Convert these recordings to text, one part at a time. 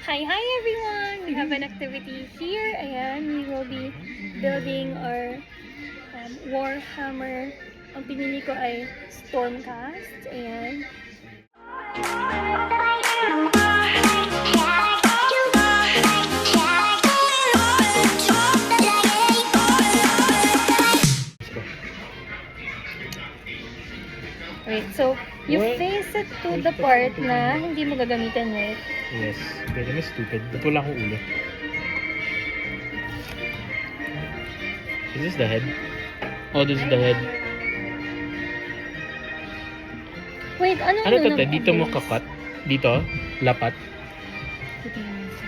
Hi everyone! We have an activity here. Ayan, we will be building our Warhammer. Ang pinili ko ay Stormcast. Ayan. Wait, so you face it to the part na hindi mo gagamitin, right? Yes, pero mas stupid. Ba't wala akong ulo? Is this the head? Oh, this is the head. Wait, ano to? Dito mo kakat? Dito? Lapat?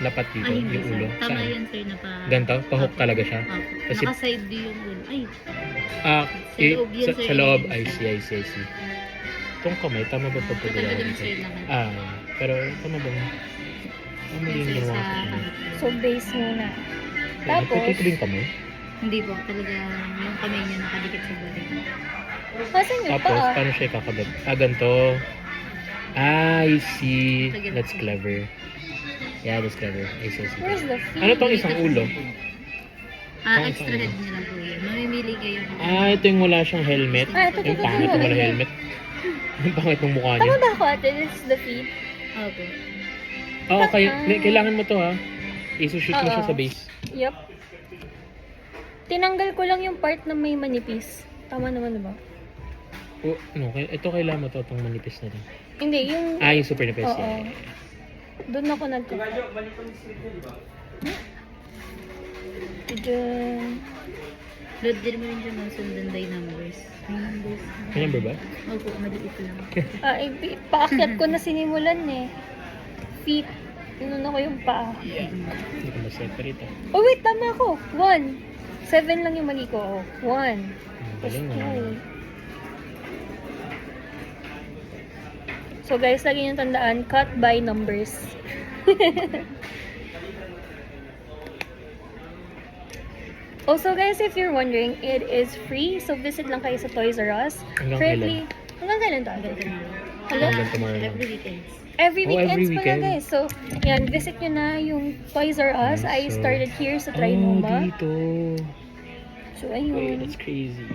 Lapat dito, Ay, yung ulo. Tama Saan? yan, sir, na pa... Ganito? Pahook talaga siya? Opo. Kasi- Naka-side view yung ulo. Ay, Sa loob yun, sir, sa loob. ilagay I see. Itong kamay, tama ba pagpagalaw Ito dito? sir lang. Pero tama ba? Tama Yan, yung sir, ginawa sa ko. kamay. So base muna. Tapos? Tapos, Ito yung kamay? Hindi po, talaga yung kamay niya nakadikit sa balik. kasan yung Tapos, paa? paano siya kakabit? Ganito. I see. That's clever. Yeah, that's clever. I see. Where's the feet? Ano tong isang ulo? Extra head niya lang po yun. Mamimili kayo. Ito yung wala siyang helmet. Ito. Yung pangit yung wala helmet. Yung pangit ng mukha Tama niya. ba ako ate? This is the feet. Opo. Oo, kailangan mo to ha. Isushoot mo siya Oo. sa base. Yup. Tinanggal ko lang yung part na may manipis. Tama naman diba? Ito kailangan mo to, itong manipis na lang. Hindi, yung... Yung super nipis. Oo. Yeah. Doon ako Diyan. Load din mo rin dyan ang sundan by numbers. May numbers. May number ba? Opo, maliit lang. Paakyat ko na sinimulan eh. Feet. Inuna ko yung paa. Hindi ko ma-separate ah. Oh wait, tama ako. 1. 7 lang yung mali ko. 1. Galing na. So guys, lagi niyong tandaan, cut by numbers. Also guys, if you're wondering, it is free. So visit lang kayo sa Toys R Us. Hanggang Hanggang kailan to? Hanggang tomorrow lang. Every weekends. Every Oh, every weekends pala weekend. guys. So, yan, visit nyo na yung Toys R Us. I So- started here sa Trinoma. Dito. So, Wait, ayun. that's crazy.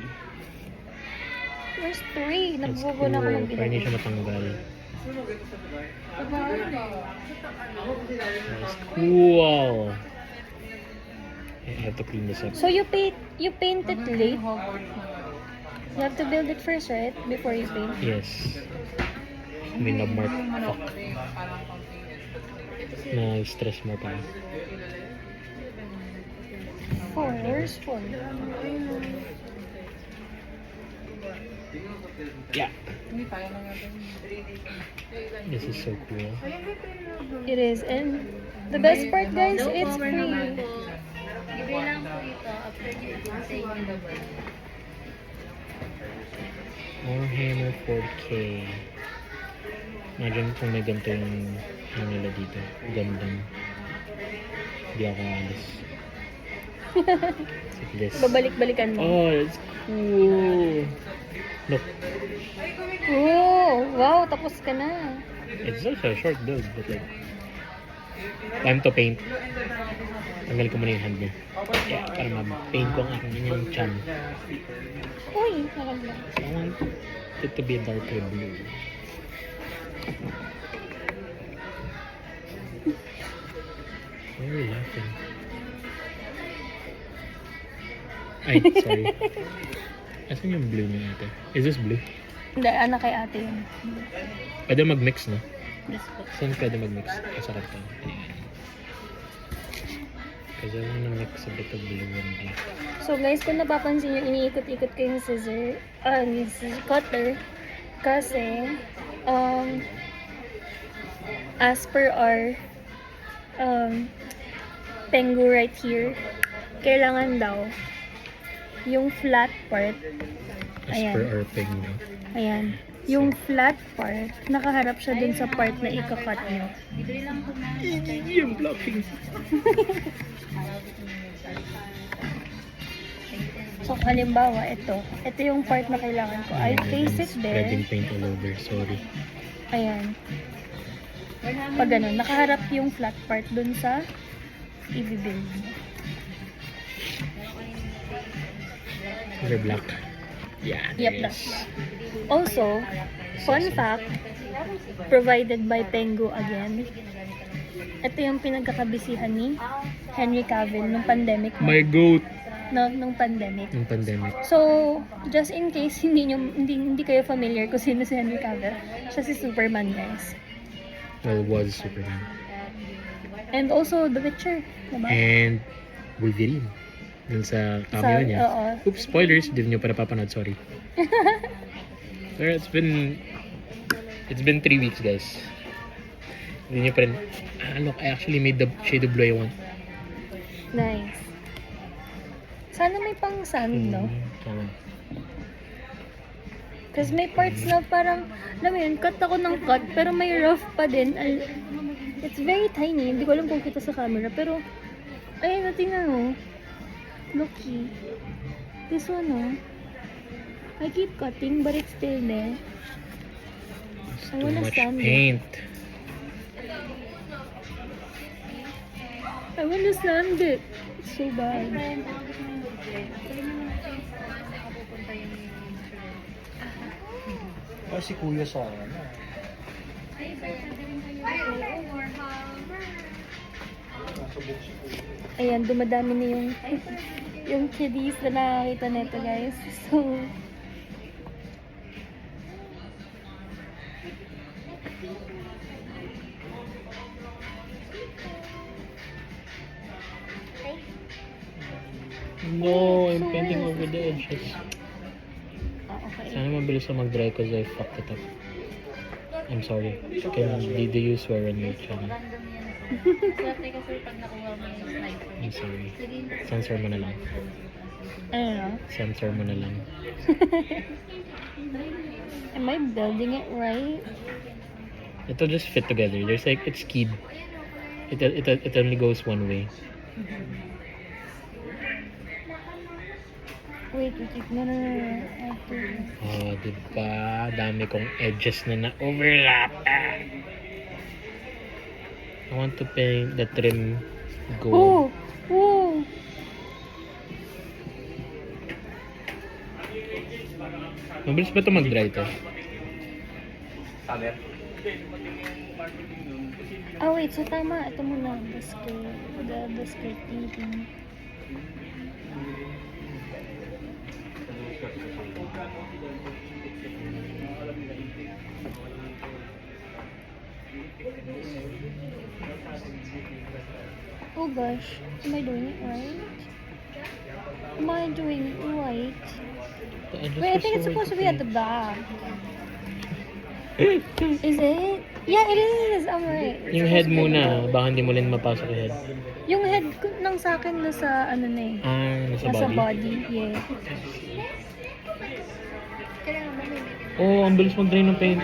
Where's 3? That's Nagbubo na ako ng Para hindi bilog. siya matanggal. That's cool. I have to clean this up. So, you paint it late? You have to build it first, right? Before you paint? Yes. May na-mark. Fuck. Na-stress mo pa. 4. Where's 4? Yeah. This is so cool. It is. And the best part, guys, No it's cover naman free. po. Libre lang po ito after nyo sa inyo na ba? Warhammer 4K. Imagine kung may ganito yung ano nila dito. Gandang. Hindi ako alis. Like this. Babalik-balikan mo. Oh, it's cool. Look, Oh, wow, tapos ka na. it's also a short build, but like, time to paint. Tanggal ko muna yung hand niya. Yeah, para ma-paint ko ang aking yung chan. Uy, nakaglan. I want it to be a darker blue. Why are you laughing? Ay, sorry. Asan yung blue niya ate? Is this blue? Hindi, anak kay ate yun. Pwede mag-mix, no? Yes po. Saan pwede mag-mix? Masarap to. Kasi I wanna mix a bit of blue and blue. So guys, kung napapansin nyo, iniikot-ikot ko yung scissor, yung cutter, kasi, as per our, Tengu right here, kailangan daw, yung flat part, As Ayan. per our thing, no? ayan, yung flat part, nakaharap siya dun sa part na ikakat nyo. Libre lang po na. Yung blocking. So, halimbawa, ito yung part na kailangan ko. I place it there. Spreading paint all over, sorry. Ayan. Pag ganun, nakaharap yung flat part dun sa i-build mo. Color black. Yeah, Yep, there that's is. black. Also, fun fact, provided by Pengu again. Ito yung pinagkakabisihan ni Henry Cavill nung pandemic. My goat. Nung pandemic. Yung pandemic. So, just in case hindi kayo familiar kung sino si Henry Cavill, siya si Superman, guys. Well, was Superman. And also, The Witcher, diba? And Wolverine. Dun sa cameo niya. Oo. Oops, spoilers. Hindi nyo pa napapanood, sorry. Pero it's been 3 weeks, guys. Hindi nyo pa rin. Look, I actually made the shade of blue I want. Nice. Sana may pang sand, no? Tama. Kasi may parts na parang, alam mo yun, cut ako ng cut, pero may rough pa din. It's very tiny. Hindi ko alam kung kita sa camera, pero, ayun, tingnan mo. Looky. This one, oh. I keep cutting, but it's still there. It's I too wanna much sand it. paint. I wanna sand it. It's so bad. Si Kuya sa ano. Ayan, dumadami na yung kiddies na nakakita nito, guys. So, No, I'm painting over the edges. okay. Sana mabilis na mag-dry because I fucked it up. I'm sorry. Do you swear on your channel? Random yan. Swerte kasi pag nakuha mo yung sniper. I'm sorry. Lagyan mo Censor mo na lang. Ano na? Censor mo na lang. Am I building it right? It'll just fit together. There's like, it's keyed. It only goes one way. Wait. No. I have to... Oh, diba? Dami kong edges na na-overlap. I want to paint the trim gold. Oh! Mabilis ba ito mag-dry to? Ah, wait. So, tama. Ito muna. The skirt painting. Oh gosh. Am I doing it right? Am I doing it right? The edges Wait, I are think it's so supposed to be at the back. paint. Is it? Yeah, it is. I'm right. It's Yung head supposed to be at the muna, back. baka hindi mo rin mapasok yung head. Yung head ng sa akin nasa ano na eh. Nasa Nasa body. body. Yeah. Oh, ang bilis mag-dry ng paint.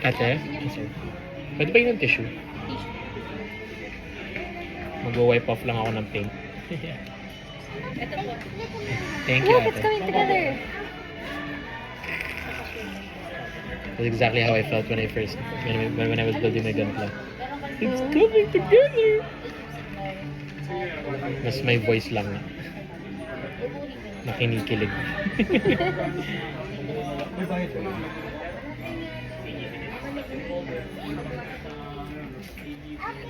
Ate? Sir. Pwede ba yung tissue? Mag-wipe off lang ako ng paint. Ito po. Thank you, Look, it's ate. coming together. That's exactly how I felt when I was building my gunpla. It's coming together! Mas may voice lang na. Nakinikilig.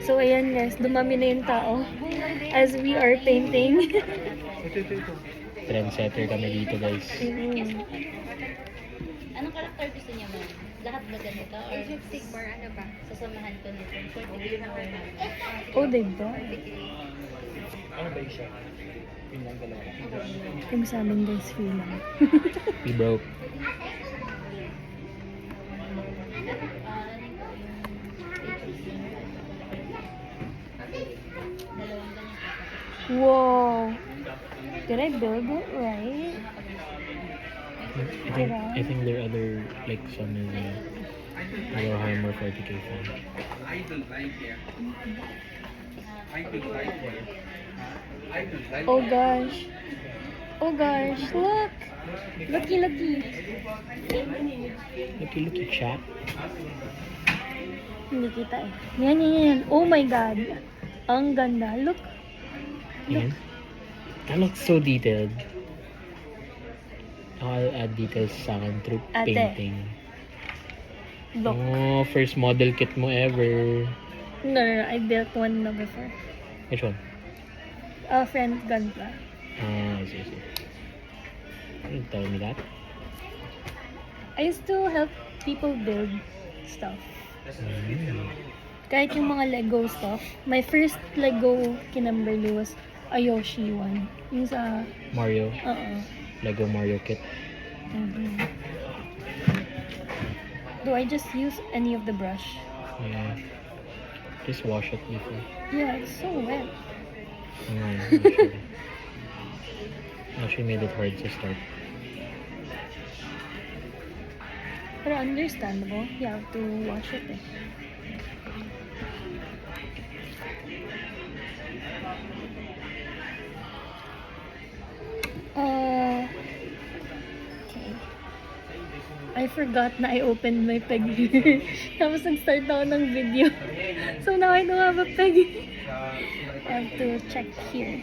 So, ayan guys, dumami na yung tao as we are painting. Trendsetter kami dito, guys. Anong character gusto niya mo? Lahat ba ganito? Or Sigmar, ano ba? Sasamahan ko nito. Oh, diba? Ano ba siya? Yun lang dalawa. Yung sa amin guys, free lang. We broke. Wow! Did I build it right? I think there are other, like, some is, Warhammer 40k fan. Oh gosh. Oh gosh, look! Lucky, lucky. Lucky chat. Hindi kita eh. Yan, yan, yan. Oh my god. Ang ganda. Look. Ayan. That looks so detailed. I'll add details sa akin through Ate. painting. Look. Oh, first model kit mo ever. No, no, no. I built one na before. Which one? A friend Gunpla. Ah, I see. Don't tell me that. I used to help people build stuff. Kahit yung mga Lego stuff. My first Lego Kinamberly was a Yoshi one. Yung sa... Mario. Lego Lego Mario kit. Do I just use any of the brush? Yeah. Just wash it before. Yeah, it's so wet. Actually made it hard to start. Pero understandable. You have to wash it eh. Okay. I forgot na I opened my peg here. Tapos nag-start ako ng video. So now I don't have a peg. I have to check here.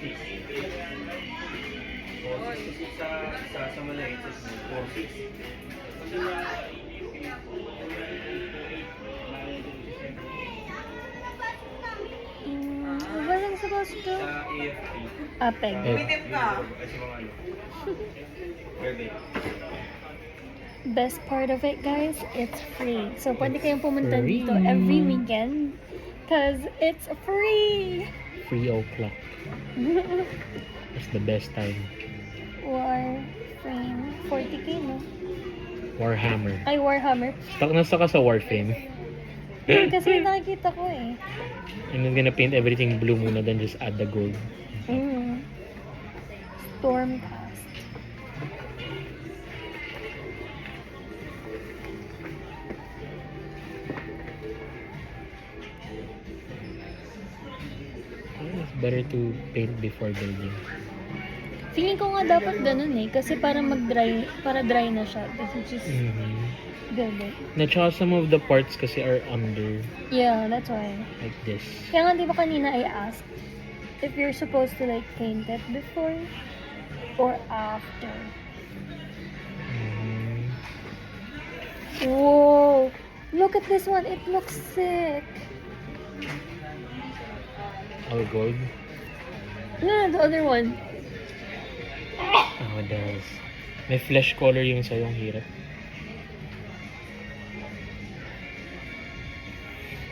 Wasn't supposed to. A peg. Best part of it, guys, it's free. So, pwede kayong pumunta Free. dito every weekend. Cause it's free! Free o'clock. That's the best time. Warframe. 40k, no? Warhammer. Ay, Warhammer. Nasa ka sa Warframe. Kasi nakikita ko eh. And I'm gonna paint everything blue muna, then just add the gold. Stormcast. It's better to paint before building. Feeling ko nga dapat ganun eh. Kasi para mag-dry, para dry na siya. Kasi just good eh. Na tsaka some of the parts kasi are under, Yeah, that's why. like this. Kaya nga di ba kanina I asked if you're supposed to like paint it before or after. Whoa! Look at this one. It looks sick. All gold. No, the other one. Oh, it does. May flesh color yung sa'yo, ang hirap.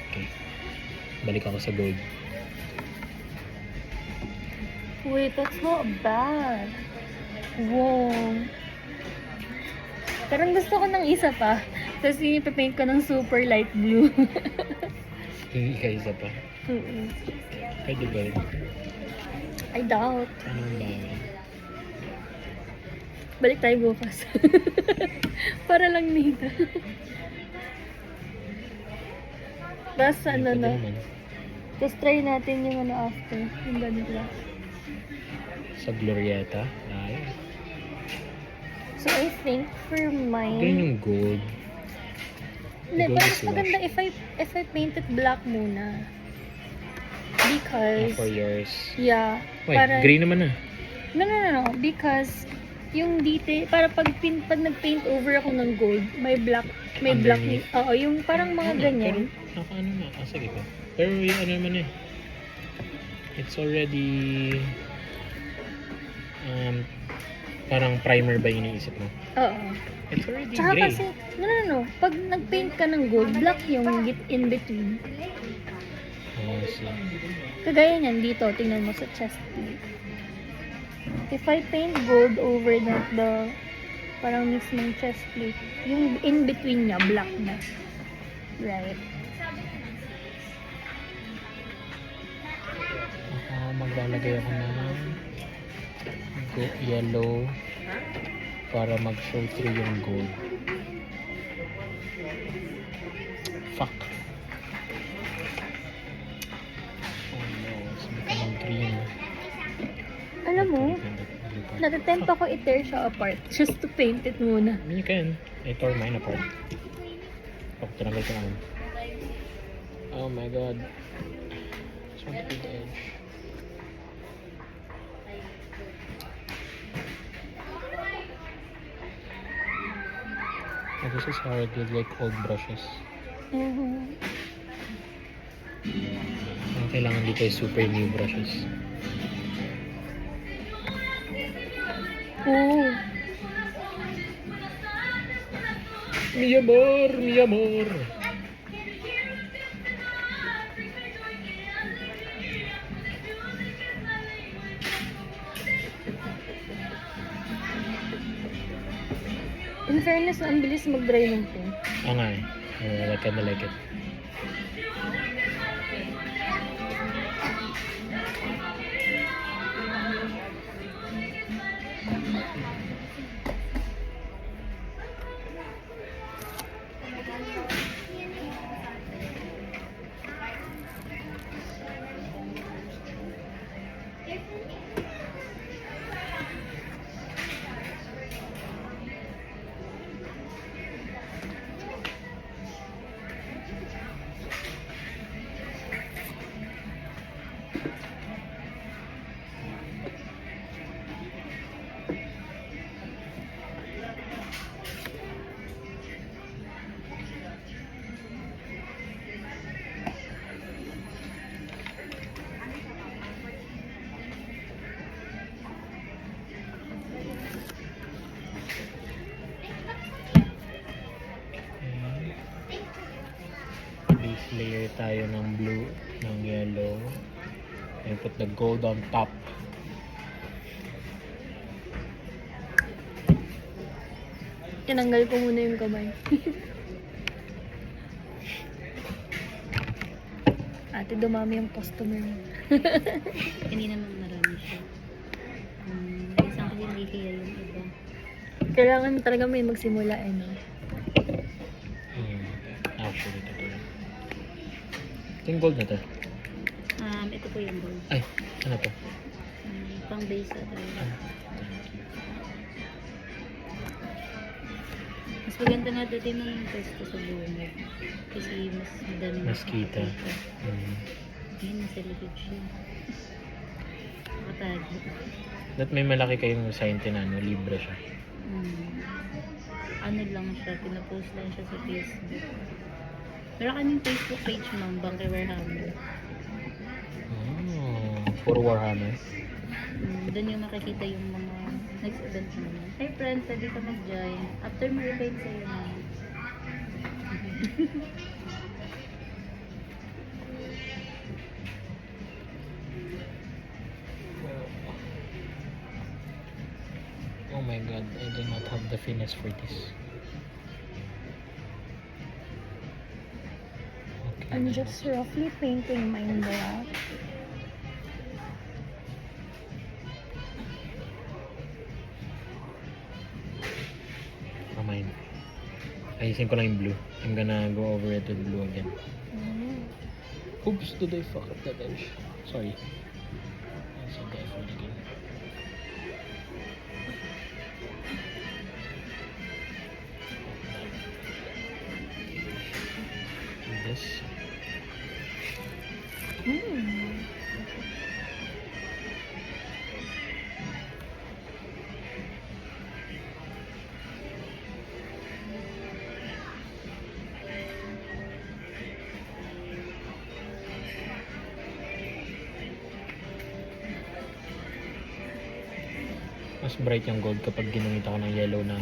Okay. Balik ako sa gold. Wait, that's not bad. Whoa. Parang gusto ko ng isa pa. Tapos yung ipapaint ko ng super light blue. Hindi ka isa pa. Pwede ba rin? I doubt. Anong bagay? Balik tayo bukas. Para lang nito. Tapos ano Pwede na. naman. Tapos try natin yung ano after. Yung ganito lang. Sa Glorieta. Ay. So I think for Ganun mine... yung gold. Hindi, gold pero is mas maganda if I paint it black muna. Because... For yours. Yeah. Wait, para, gray naman ah. No. Because yung detail, para pag nag-paint over ako ng gold, may black, Underneath. oo, yung parang mga ganyan. Pero, ano na. Sige pa. Pero yung ano naman eh. It's already... parang primer ba yung iniisip mo? Oo. It's already Tsaka gray. kasi, no. Pag nag-paint ka ng gold, black yung in between. Oh, see. Kagaya niyan dito, tingnan mo sa chest plate. If I paint gold over the parang mismong chest plate, yung in between niya, black na. Right. Maglalagay ako ng yellow para mag-show through yung gold. Natatempt ako i-tear siya apart just to paint it muna. You can. I tore mine apart. Oh, tinanggal ko naman. Oh my god. Just want to paint the edge. Oh, this is hard with like old brushes. Ang kailangan dito is super new brushes. Oh. Mi amor, mi amor. In fairness, ang bilis mag-dry ng paint. Oo nga eh. I kinda like it. Base layer tayo ng blue, ng yellow. And put the gold on top. Tinanggal ko muna yung kamay. Ate, dumami yung customer mo. Kanina naman marami siya. Isang kasi hindi kaya yung iba. Kailangan talaga may magsimula eh, no? Actually, ito to. Ito yung gold na to. Ito po yung gold. Ay, ano to? Pang base at mas maganda nga dati na yung pesto sa bungad. Kasi mas madami Mas kita. Ngayon, nasa likod siya. Nakatagi. That may malaki kayong sign tinano, libre siya. Ano lang siya, pinapost lang siya sa Facebook. Meron kaming Facebook page, ma'am, Bunker Warhammer. Oh, for Warhammer. Doon yung makikita yung mga next event naman. Hey friend, pwede ka mag-join. After mo event sa'yo na. Oh my god, I do not have the finesse for this. Okay. I'm just roughly painting mine black. Oh, mine. Ayusin ko lang yung blue. I'm gonna go over it with blue again. Oops, did I fuck up that edge? Sorry. I said that for again. This. Mas bright yung gold kapag ginamit ako ng yellow na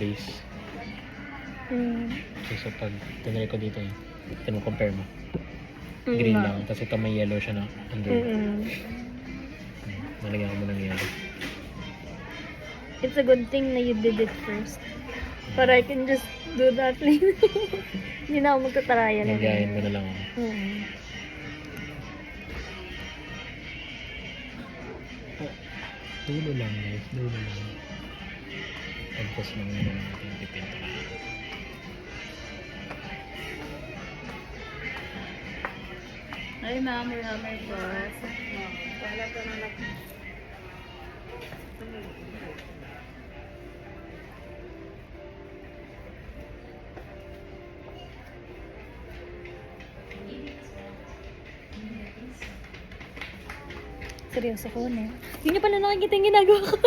base. Kasi pag tinry ko dito eh, compare mo. Green lang, tapos ito may yellow siya na under. Nalagyan ko mo ng yellow. It's a good thing na you did it first. But I can just do that later. Hindi na ako magtataraya na. Nagayin mo na lang ako. Dulo lang guys, dulo lang. Pagkas lang yun ang ating pipinta. Ay, ma'am, Warhammer po. Wala pa na Seryoso ko na. Hindi niyo pala nakikita yung ginagawa ko.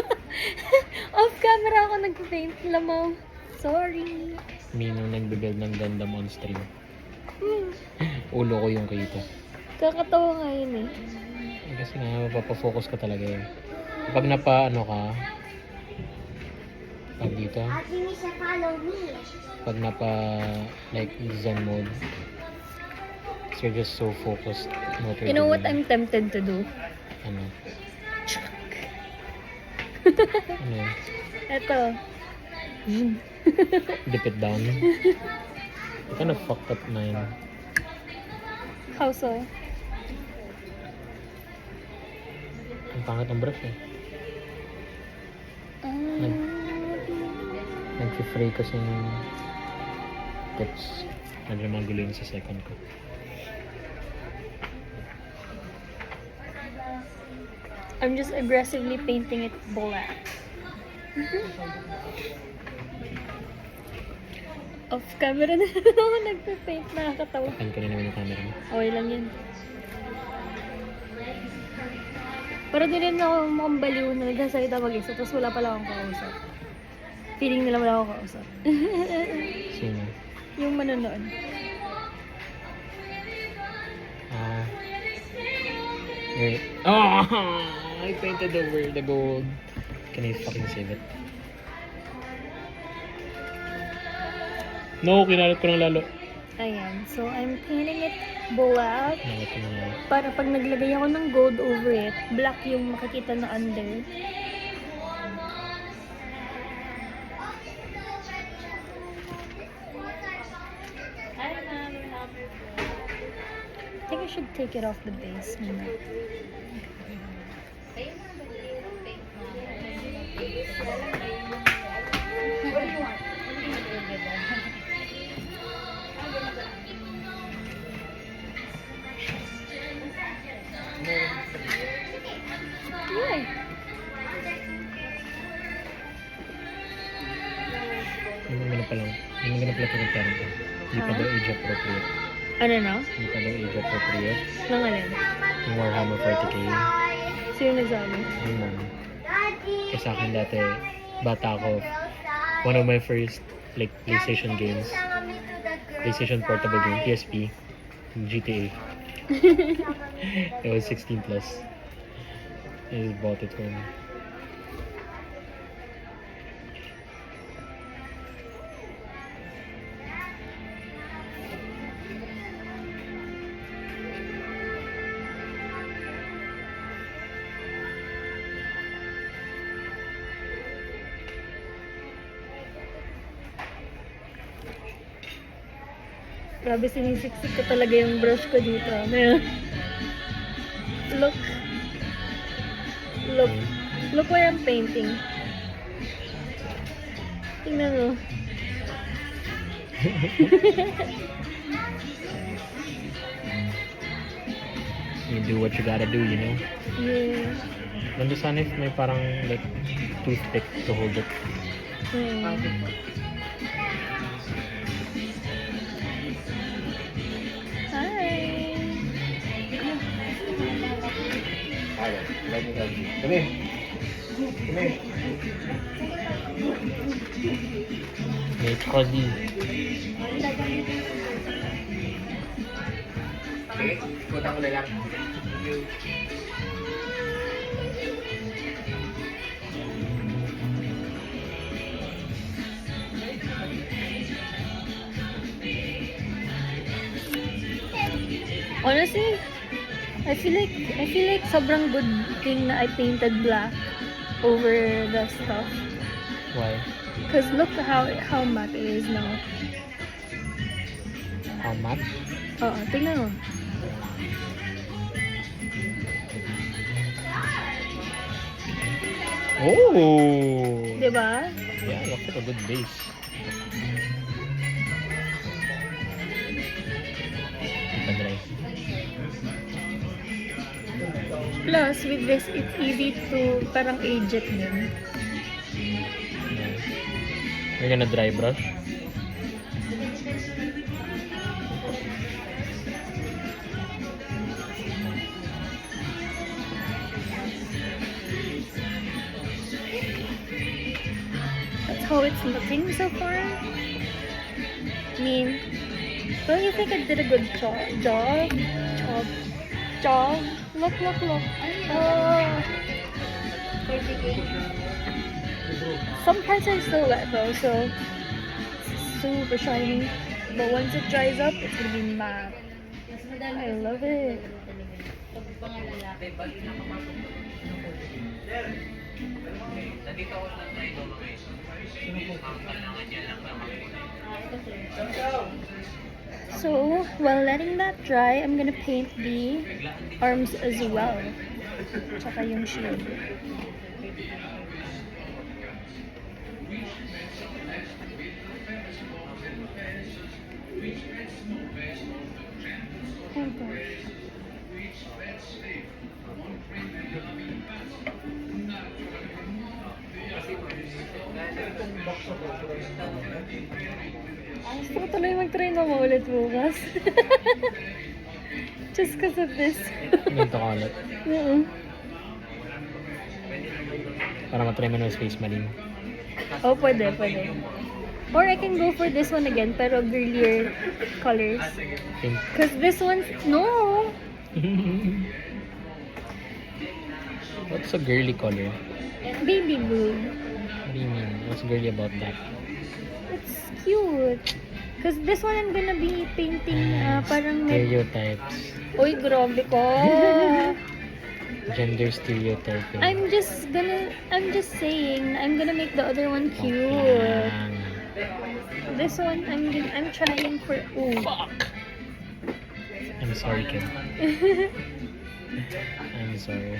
Off camera ako nag-paint. Lamaw. Sorry. Minong nagbe-build ng Gundam on stream. Ulo ko yung kita. Kakatawa nga yun eh. Kasi nga, mapapafocus ka talaga eh. Kapag napa-ano ka, pag dito, pag napa, like, zen mode, so you're just so focused. You know what I'm tempted to do? Ano? Ano yun? Eto. Dip it down. What kind of fucked up na yun? How so? Ang pangit ng brush eh. Ah, Nag-fray kasi yung tips. Medyo magulo yun sa second ko. I'm just aggressively painting it black. Off camera na ako nagpe-paint. Nakakatawa. Pain ko na naman yung camera mo. Okay lang yun. Para din rin ako mukhang baliw na nagsasalita mag-isa tapos wala pala akong kausap. Feeling nila wala akong kausap. Sino? Yung manonood. Wait. Oh! I painted over the gold. Can I fucking save it? No, kinalat ko ng lalo. Ayan. So, I'm painting it black. Kinalat ko ng lalo. Para pag naglagay ako ng gold over it, black yung makikita na under. I think I should take it off the base muna. Yay! Yung mga pa lang. Yung mga pala pinagkaroon ko. Hindi pa daw age appropriate. Ano na? Hindi pa daw age appropriate. Nang alin? Yung Warhammer 40k. Sino nagsabi? Yung mom. Kasi sa akin dati, bata ako. One of my first like PlayStation games. PlayStation portable game. PSP. GTA. It was 16 plus. I just bought it for me. Grabe, sinisiksik ko talaga yung brush ko dito. Ayan. Look. Look. Look where I'm painting. Tingnan mo. You do what you gotta do, you know? Yeah. Ganda sana if may parang like toothpick to hold it. May cozy. Okay, putang ko na lang. Honestly, I feel like sobrang good thing na I painted black over the stuff. Why? Cause look how matte it is now. How much? Oo, tingnan mo. Oh! Diba? Yeah, look at a good base. Ipa-dry. Plus, with this, it's easy to parang age it din. Yeah. We're gonna dry brush. That's how it's looking so far. I mean, don't you think I did a good job? Look. Oh. Some parts are still wet though, so it's super shiny. But once it dries up, it's gonna be matte. I love it. So, while letting that dry, I'm gonna paint the arms as well. Tsaka yung shield. Oh gosh. Gusto ko tuloy mag-try na maulit bukas. Just cause of this. Ganito ka ulit. Para matry mo ng Space Marine. Oh, pwede. Or I can go for this one again, pero girlier colors. Pink. Cause this one's, no! What's a girly color? Baby blue. What do you mean? What's girly about that? It's cute. Cause this one I'm gonna be painting parang may... Stereotypes. Uy, grabe ko! Gender stereotyping. I'm just saying, I'm gonna make the other one cute. Yan. This one, I'm trying for, ooh. Fuck! I'm sorry, Kim. I'm sorry.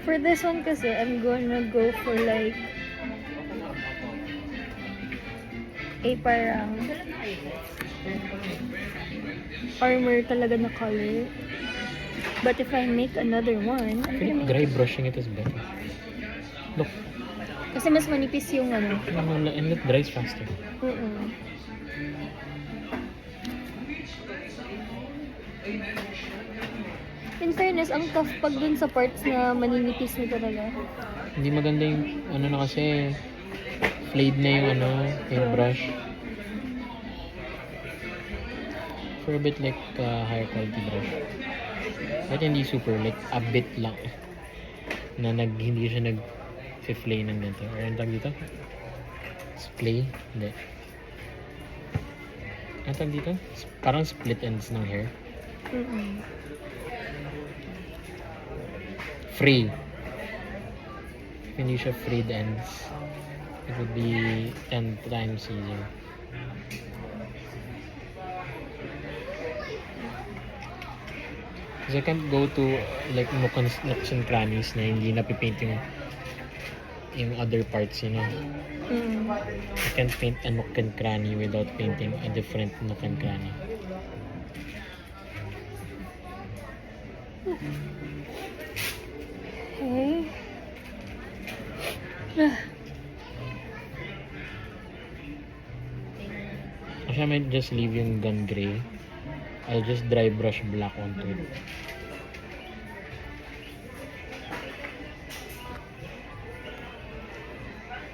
For this one kasi, I'm gonna go for like a parang armor talaga na color. But if I make another one, I feel like dry brushing it is better. Look, kasi mas manipis yung ano. and it dries faster. In fairness, ang tough pag dun sa parts na maninipis na talaga. Hindi maganda yung ano na kasi flayed na yung ano, yung brush. For a bit like higher quality brush. But hindi super, like a bit lang. Na hindi siya nag-flay ng ganito. Or ang tag dito? Splay? Hindi. Ang tag dito? Parang split ends ng hair. Free. If hindi siya frayed ends, it would be 10 times easier. Because I can't go to like nooks and crannies na hindi napipaint yung other parts, you know. I can't paint a nook and cranny without painting a different nook and cranny. Okay. Actually, I might just leave yung gun gray. I'll just dry brush black onto it.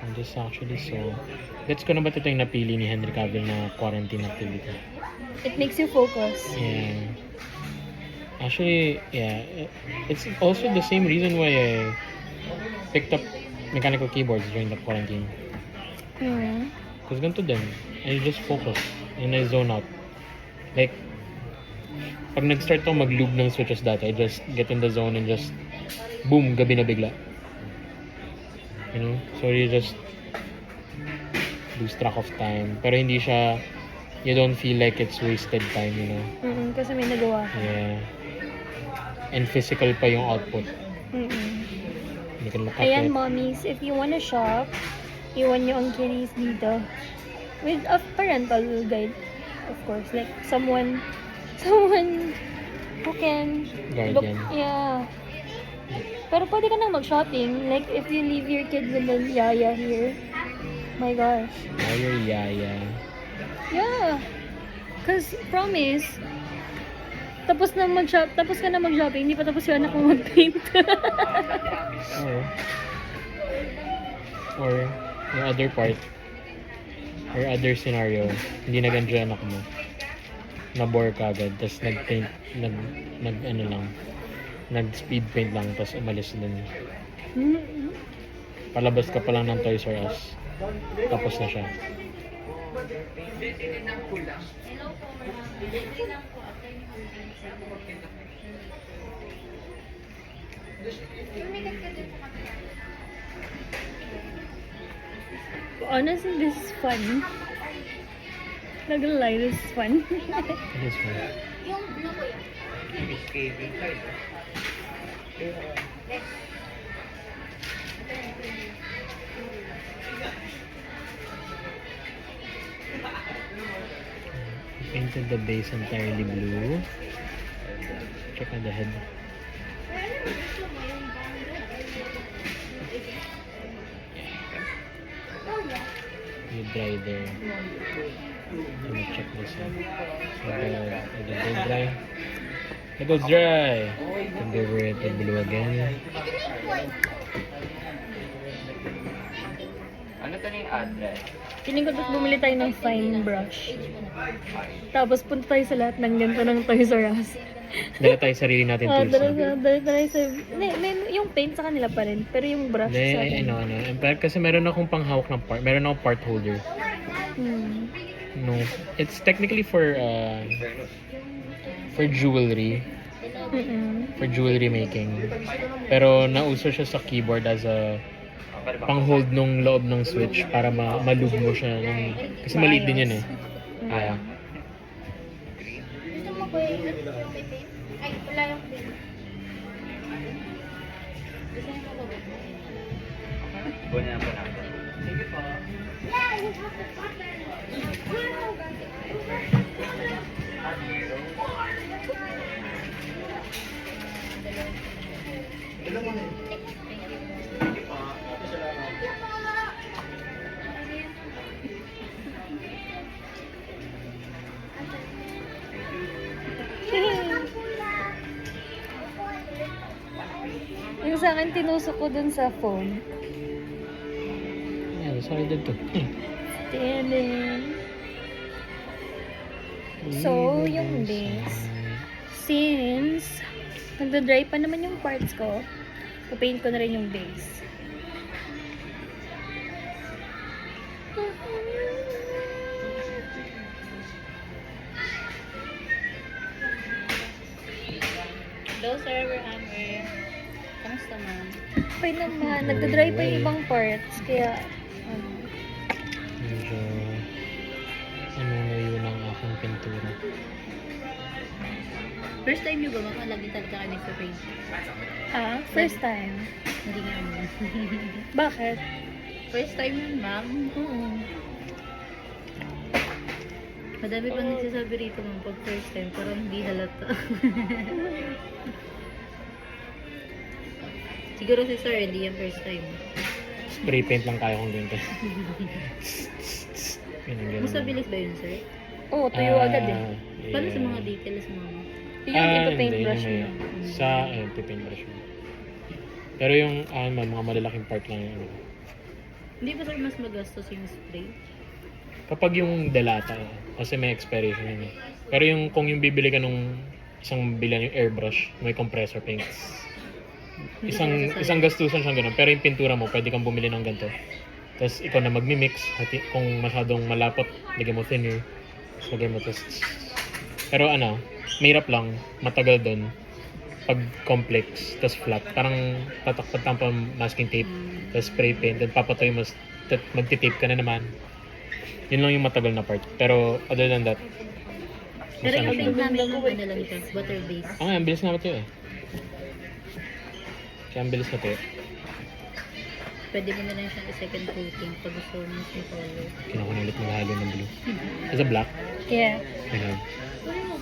I'm just actually so... Gets ko na ba ito yung napili ni Henry Cavill na quarantine activity? It makes you focus. Yeah. Actually, yeah. It's also the same reason why I picked up mechanical keyboards during the quarantine. Because ganito din. I just focus and I zone out. Like, pag nag-start ako mag-lube ng switches dati, I just get in the zone and just boom, gabi na bigla. You know? So you just lose track of time. Pero hindi siya, you don't feel like it's wasted time, you know? Kasi may nagawa ka. Yeah. And physical pa yung output. You can look at Ayan, it. mommies, if you wanna shop, iwan nyo ang kitties dito. With a parental guide, of course. Like, someone, oh can look, Guardian. yeah. Pero pwede ka nang mag-shopping. Like, if you leave your kid with the yaya here. My gosh. Our yaya. Yeah. Cause, promise, tapos ka na mag-shopping, hindi pa tapos yung anak mo mag-paint. Or yung other part, or other scenario, hindi nag-enjoy anak mo. Na-bore ka agad, tapos nag-paint, nag-speed paint lang, tapos umalis din. Palabas ka pa lang ng Toys R Us. Tapos na siya. Honestly, this is fun. Not gonna lie, this is fun. It is fun. Painted the base entirely blue. Check on the head. You dry there. Let me check this out. The gold dry. The gold's dry. Can go over it with blue again. Ano to yung address? Feeling ko dapat bumili tayo ng fine brush. Tapos punta tayo sa lahat ng ganito ng Toys R Us. Dala tayo sarili natin tools. Dala tayo sa... Yung paint sa kanila pa rin. Pero yung brush Hindi, sa akin. ano. Kasi meron akong panghawak ng part. Meron akong part holder. No, it's technically for jewelry. For jewelry making. Pero nauso siya sa keyboard as a pang-hold nung loob ng switch para malug mo siya. Kasi maliit din yan eh. Kaya. Gusto mo ko yung paint? Ay, wala yung paint. Buwan na po natin. Sige po. Yeah, you have the button. Yung sa akin, tinusok ko dun sa phone. Yeah, sorry dad to. Standing. So, yung base. Since, nagda-dry pa naman yung parts ko, papaint ko na rin yung base. Hello, Sir Hammer. Kamusta, ma'am? Okay naman, nagda-dry pa yung ibang parts, kaya, Medyo ano yun ang aking pintura. First time niyo ba makalagi talaga kayo sa paint? first time. Hindi nga mo. Bakit? First time yun, ma'am. Madami pang nagsasabi rito, ma'am, pag first time, parang hindi halata. Siguro si Sir, hindi yung first time. Spray paint lang kaya kong ganito. Ganun. Mas mabilis ba yun, Sir? Oo, tuyo agad eh. Paano sa mga details, ma'am? Yung paintbrush hindi, mo. Sa paintbrush mo. Pero yung mga malalaking part lang yun. Hindi ba, Sir, mas magastos yung spray? Kapag yung delata, kasi may expiration yun eh. Pero kung yung bibili ka nung isang bilan yung airbrush, may compressor paints. Isang gastusan siyang ganun. Pero yung pintura mo, pwede kang bumili ng ganito. Tapos ikaw na magmi-mix. Kung masyadong malapot, lagyan mo thinner. Lagyan mo tapos... Pero mahirap lang. Matagal doon. Pag complex, tapos flat. Parang tatakpat lang pa masking tape. Tapos spray paint. Then papatoy mo. Magtitape ka na naman. Yun lang yung matagal na part. Pero other than that, Pero mas yung siya. paint namin yung ano lang siya, butter base. Ang bilis na ito eh. Kaya ang bilis na ito eh. Pwede mo na lang siyang second coating pag gusto mo yung color. Kinuha ulit maghalo ng blue. Is it black? Yeah. I have.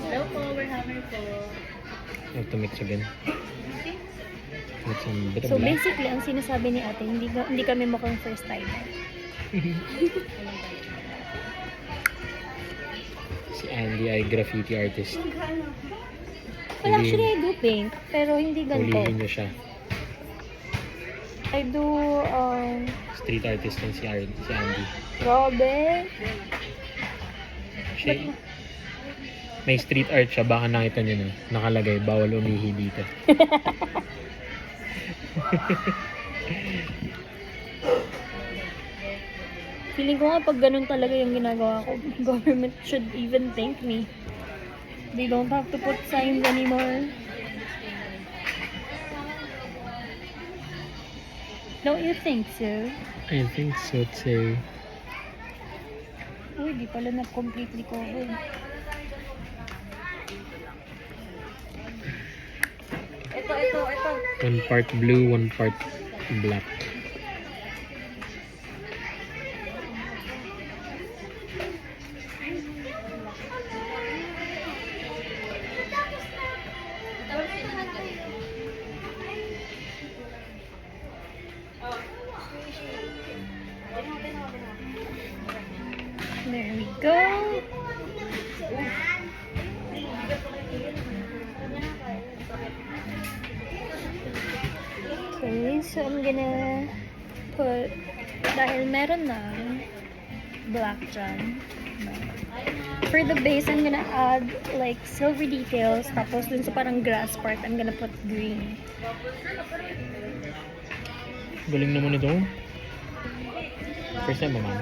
Hello po, we're hammer po. have to mix again. With some bit of So black. basically, ang sinasabi ni ate, hindi kami mukhang first time. Si Andy ay graffiti artist. Well, actually, I do paint, pero hindi ganito. Hulihin niyo siya. I do, Street artist din si Andy. Robin. Siya, may street art siya, baka nakita niyo na. Nakalagay, bawal umihi dito. Feeling ko nga pag ganun talaga yung ginagawa ko, government should even thank me. They don't have to put signs anymore. Don't you think so? I think so too. Uy, di pala na completely covered. Ito. One part blue, one part black. There we go. Okay, so I'm gonna put, dahil meron na black dyan, for the base, I'm gonna add like silver details, tapos dun sa parang grass part, I'm gonna put green. Galing naman ito. First time mo, ma'am.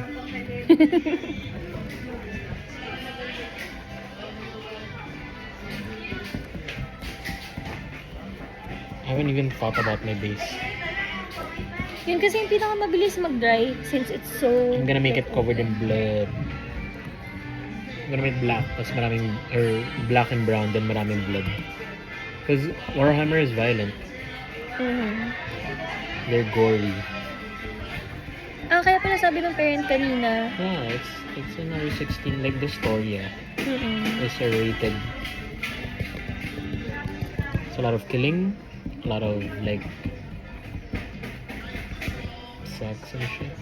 I haven't even thought about my base. Yun kasi yung pinakamabilis mag-dry since it's so... I'm gonna make it covered in blood. I'm gonna make black, tapos maraming, or black and brown, then maraming blood. Because Warhammer is violent. Mhm. They're gory. Ah, kaya pala sabi ng parent kanina. Yeah, it's an R16, like the story, yeah. Mm-mm. It's rated. It's a lot of killing, a lot of like sex and shit.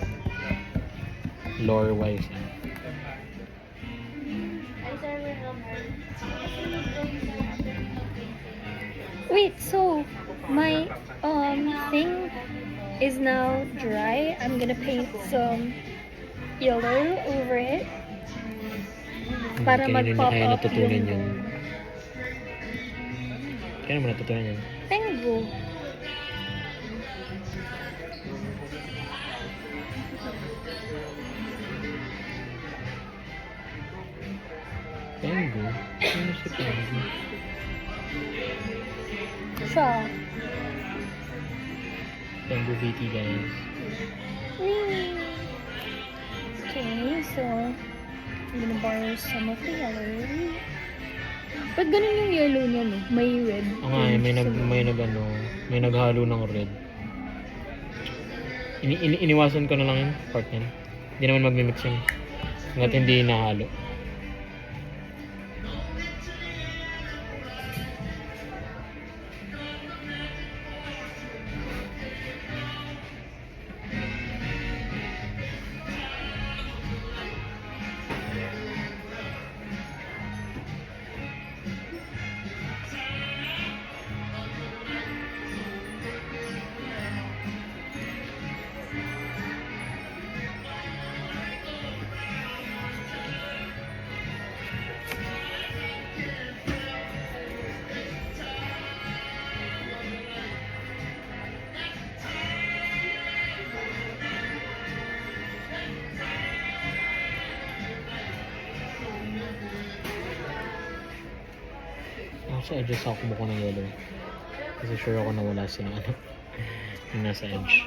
Lore wise. Wait, so my thing is now dry. I'm gonna paint some yellow over it. Para Kaya mag-pop kaya up natutunan yung- yun. Kaya mo natutunan yun. Tango. Pengu? Ano si Pengu? Siya. Pengu VT guys. Whee! Okay, so I'm gonna borrow some of the yellow. Ba't ganun yung yellow niya, no? May red. Oo nga, may naghalo ng red. Iniwasan ko na lang yung part niyan. Hindi naman magmimix yun. Hanggat hindi nahalo. Sa edges ako kumukuha ng yellow. Kasi sure ako nawala sila ano. Yung nasa edge.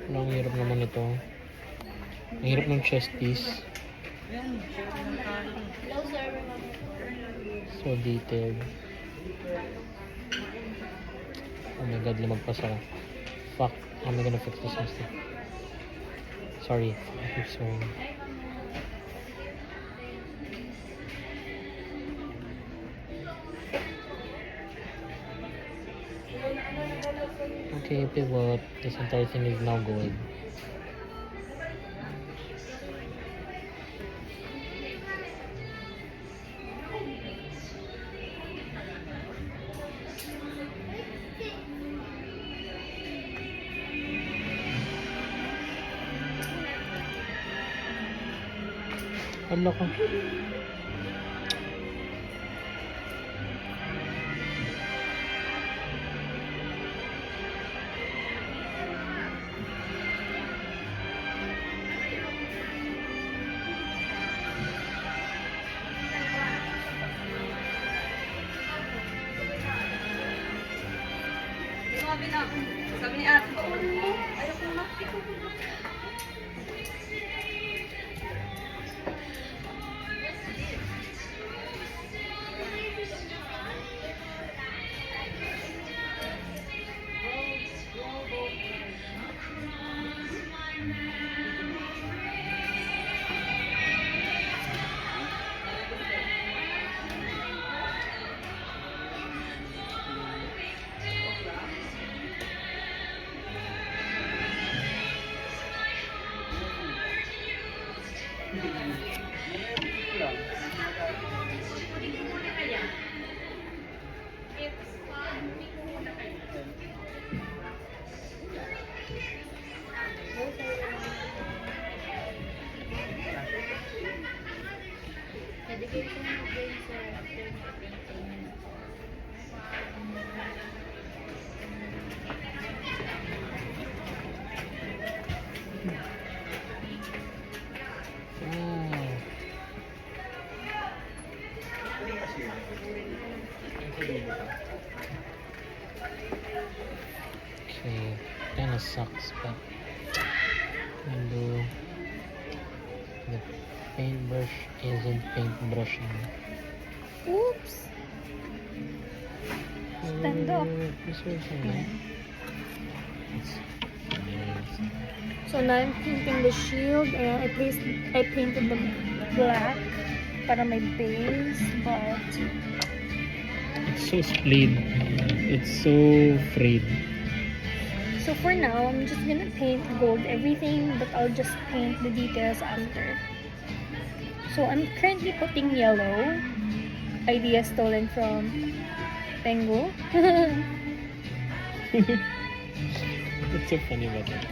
Ano, ang hirap naman ito. Ang hirap ng chest piece. Yan, Hello, sir. So detailed. Oh my god, lumagpas ako. Fuck, how am I gonna fix this mistake? Sorry, I keep swearing. Okay, pivot. This entire thing is now gold. Ano ka? Sabi ni ate, baunin mo. Ayoko na. Dedication mo din sa after painting. Wow. Okay, kinda sucks, but although the paintbrush isn't paintbrushing. Oops! Stand up. This was so nice. It's nice. So now I'm painting the shield and I painted the black para may base, but It's so splayed. It's so frayed. so for now I'm just gonna paint gold everything, but I'll just paint the details after. So I'm currently putting yellow. Idea stolen from Pengu. What's so funny about that?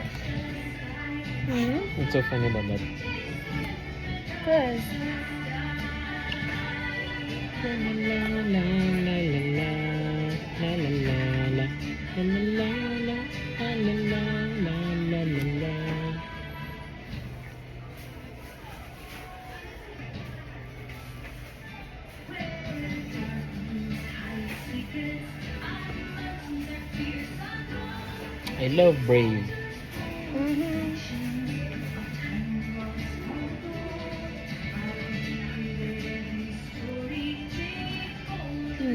Hmm? What's so funny about that? Cause La la la la la la la la la la la la la. I love Brave.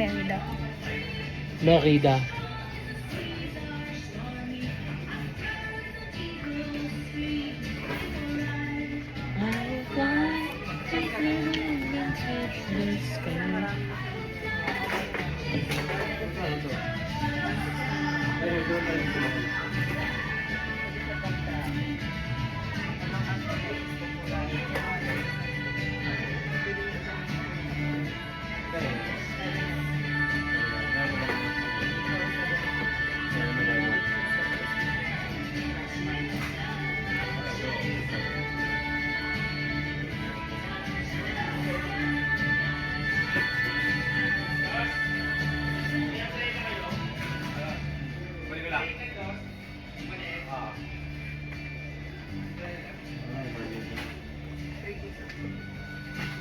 Merida. Merida.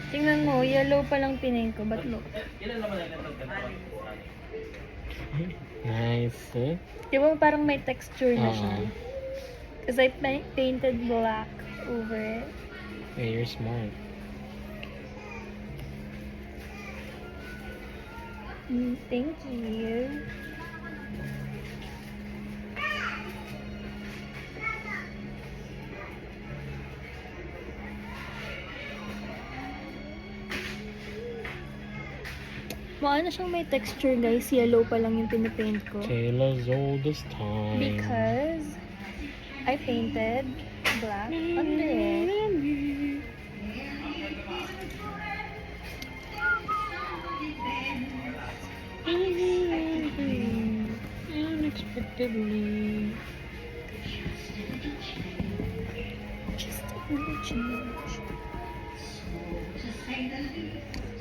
Tingnan mo, yellow pa lang pinain ko, but look. Nice. Eh? Di ba parang may texture na siya? Oo. Because I painted black over it. Hey, you're smart. Thank you. Mukha na siyang may texture, guys. Yellow pa lang yung pinapaint ko. Kayla's oldest time. Because I painted black under it. Unexpectedly. Just a little change.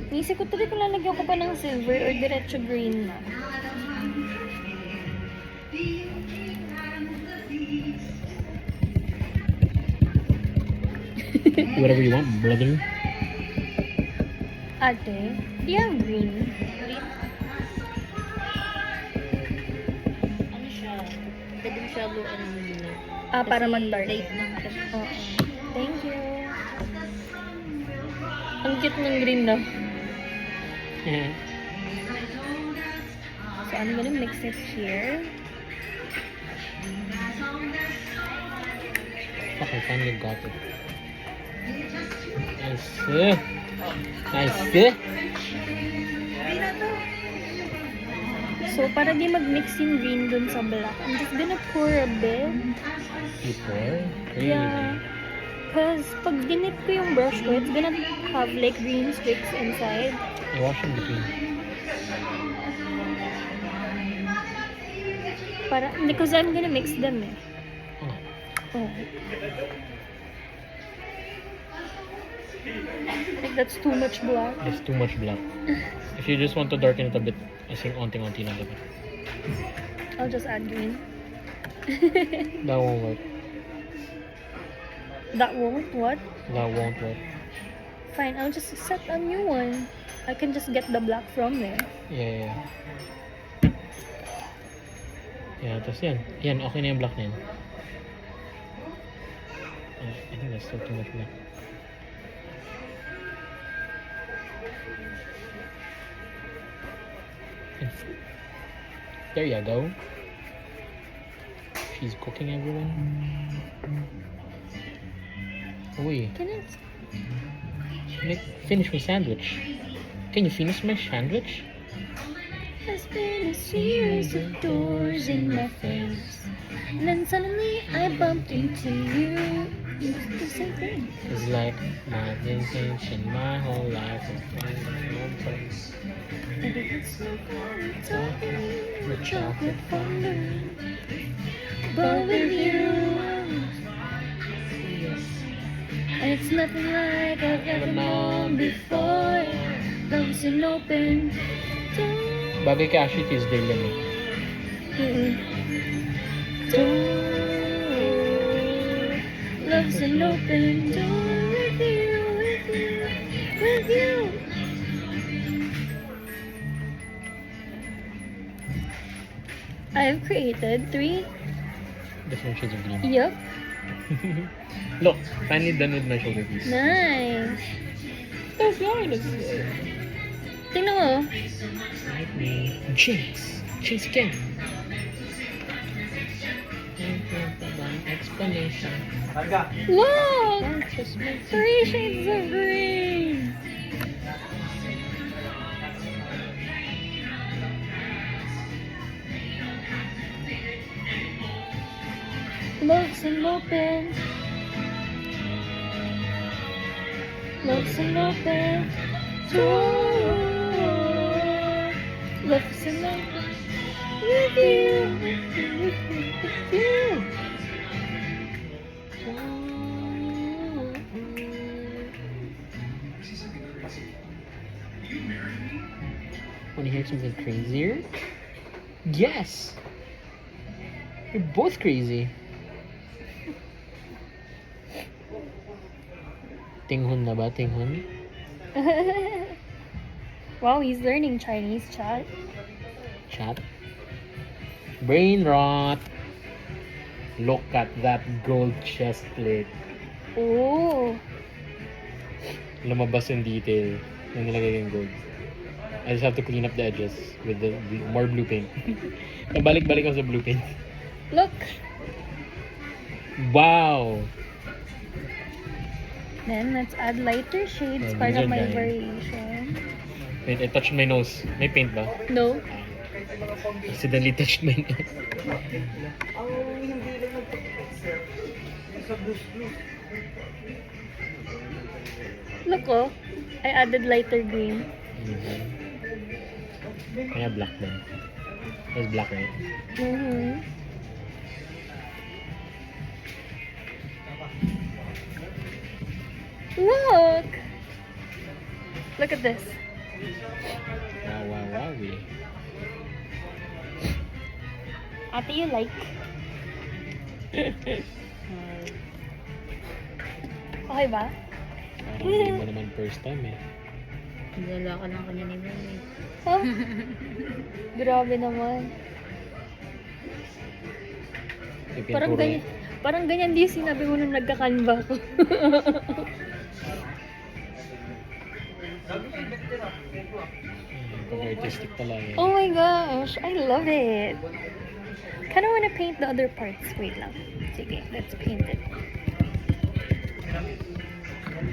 Naisip ko tuloy kung lalagyan ko pa ng silver or diretso green na. Whatever you want, brother. Ate, yung green. Ano siya? Pwede mo siya haluan ng muna. Para Kasi mag-dark. light lang siya. Oo. Thank you. Ang cute ng green na. So, I'm gonna mix it here. Fuck, I finally got it. Nice. Nice. So, para di mag-mix yung green dun sa black, I'm just gonna pour a bit. Before? Crazy. Yeah. Cause pag dinip ko yung brush ko, it's gonna have like green streaks inside. I wash in between. Para, because I'm gonna mix them eh. Oh, Oh. Like that's too much black. there's too much black. If you just want to darken it a bit, I think onti-onti lang dapat. I'll just add green. That won't work. That won't? What? That won't work. Fine, I'll just set a new one. I can just get the black from there. Yeah. Yeah, tapos yan. Yan, okay na yung black na yan. I think that's still too much black. There you go. She's cooking everyone. Uy, Can I? finish my sandwich. Can you finish my sandwich? There's been a series of doors in my face. And then suddenly I bumped into you. It's the same thing. It's like my intention, my whole life is finding no place. I think it's so fun talking with chocolate fondant. But with you, and it's nothing like I've ever known before. Love's an open door. Bagay kay Ashley Tisdale yan eh. Door. Love's an open door with you, with you, with you. I've created 3. Different shades of green. Yup. Look, finally done with my shoulder piece. Nice. That's nice. Tingnan mo. Like me. Jinx. Jinx again. Explanation. Karga. Look! 3 shades of green. Love's an open. Love's an open door. Love's an open with you, with you, with you, with you. Want to hear something crazier? Yes! You're both crazy. Tinghun na ba? Tinghun? Wow, he's learning Chinese, chat. Chat. Brain rot. Look at that gold chest plate. Oh. Lumabas yung detail na nilagay yung gold. I just have to clean up the edges with the more blue paint. Pabalik-balik ako sa blue paint. Look! Wow! Then, let's add lighter shades Oh, para these are may drying. variation. Wait, I touched my nose. May paint ba? No? Accidentally touched my nose. Look oh, I added lighter green. Kaya black din. It's black, right? Mm-hmm. Look! Look at this. Wow, wow, wow. Ate, you like? Okay ba? Parang hindi mo naman first time eh. Nilala ka lang kanya ni Mami. Huh? Grabe naman. Parang Pipinturo ganyan. Parang ganyan din sinabi mo nung nagka-canva ko. Pag-artistic talaga. Oh my gosh, I love it. Kind of want to paint the other parts. Wait lang. Sige, let's paint it.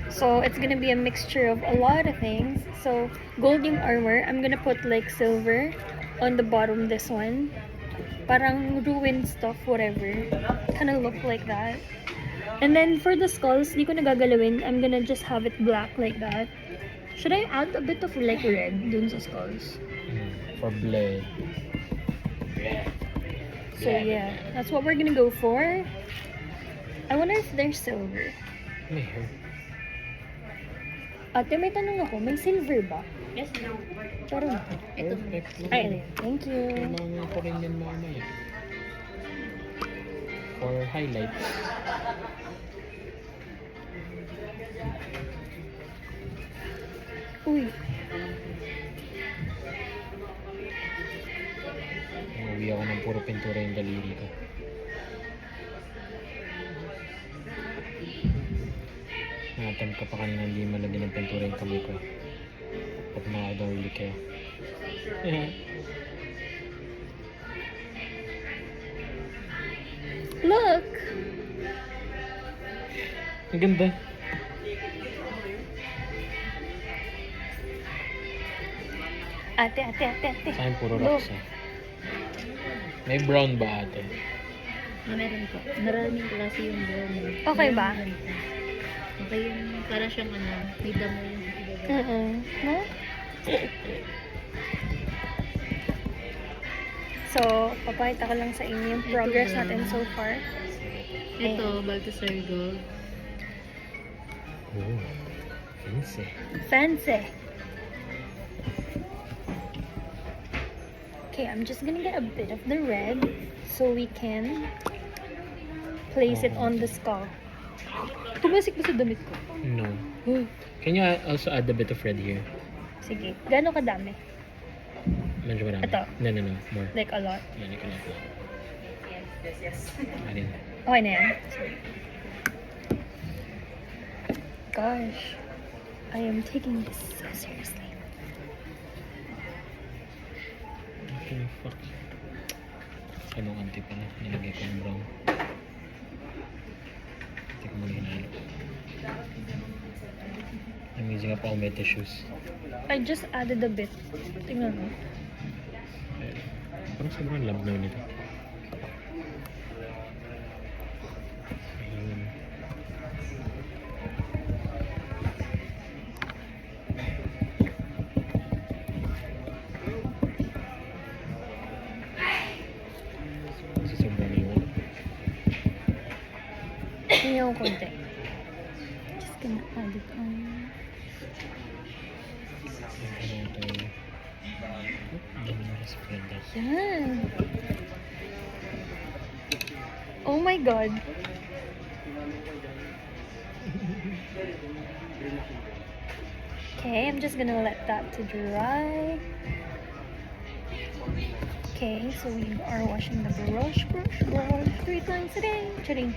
So, it's gonna be a mixture of a lot of things. So, gold yung armor. I'm gonna put like silver on the bottom, this one. Parang ruined stuff, whatever. Kind of look like that. And then, for the skulls, di ko nagagalawin. I'm gonna just have it black like that. Should I add a bit of like red dun sa skulls? For blade. So yeah, that's what we're gonna go for. I wonder if there's silver. May hair. Ate, may tanong ako, may silver ba? Yes, no. Pero, Perfect. ay, thank you. Kailangan ko rin yan mamaya. For highlights. Uy, Umuwi ako ng puro pintura yung daliri ko. Natam ka pa kanina hindi malagyan ng pintura yung kamay ko. Pag nakadawili kayo. look! Ang ganda. Ate, ate, ate, ate. Sa akin puro Look. rocks ah. May brown ba ate? Meron po. Maraming klase yung brown. Okay ba? Okay yung para siyang may damo yung No? So, papakita ko lang sa inyo yung progress Ito ba? natin so far. Ito, Baltasar Gold. Oh, fancy. Fancy. Okay, I'm just gonna get a bit of the red so we can place it on the skull. Tumasik ba sa damit ko? No. Can you also add a bit of red here? Sige, gano'ng kadami? Medyo marami. Ito. No, no, no. More. Like a lot. Yan, ikaw na. Anin. Okay na yan. Gosh, I am taking this so seriously. Okay, fuck. Anong anti pa na? Nilagay ko ng brown. Hindi ko muna hinalo. I'm using up all my tissues. I just added a bit. Tingnan mo. Parang sobrang labnaw nito. Ayun. Kasi sobrang yun. Tingnan ko konti. Just gonna add it on. Yan. Oh my god. Okay, I'm just gonna let that to dry. Okay, so we are washing the brush 3 times a day. Charing.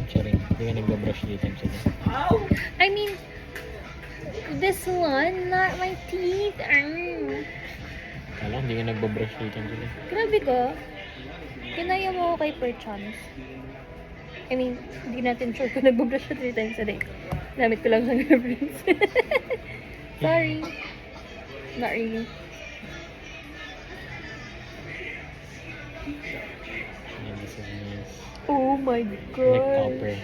Charing, hindi nga nagbabrush 3 times a day. I mean, This one, not my teeth. Kala ko hindi ka nagbabrush dito dito. Grabe ka. Kinaya mo ako kay per chance. I mean, hindi natin sure kung nagbabrush siya 3 times a day. Gamit ko lang sa reference. Sorry. Not really. Yeah, this is nice. Oh my Neck god. topper.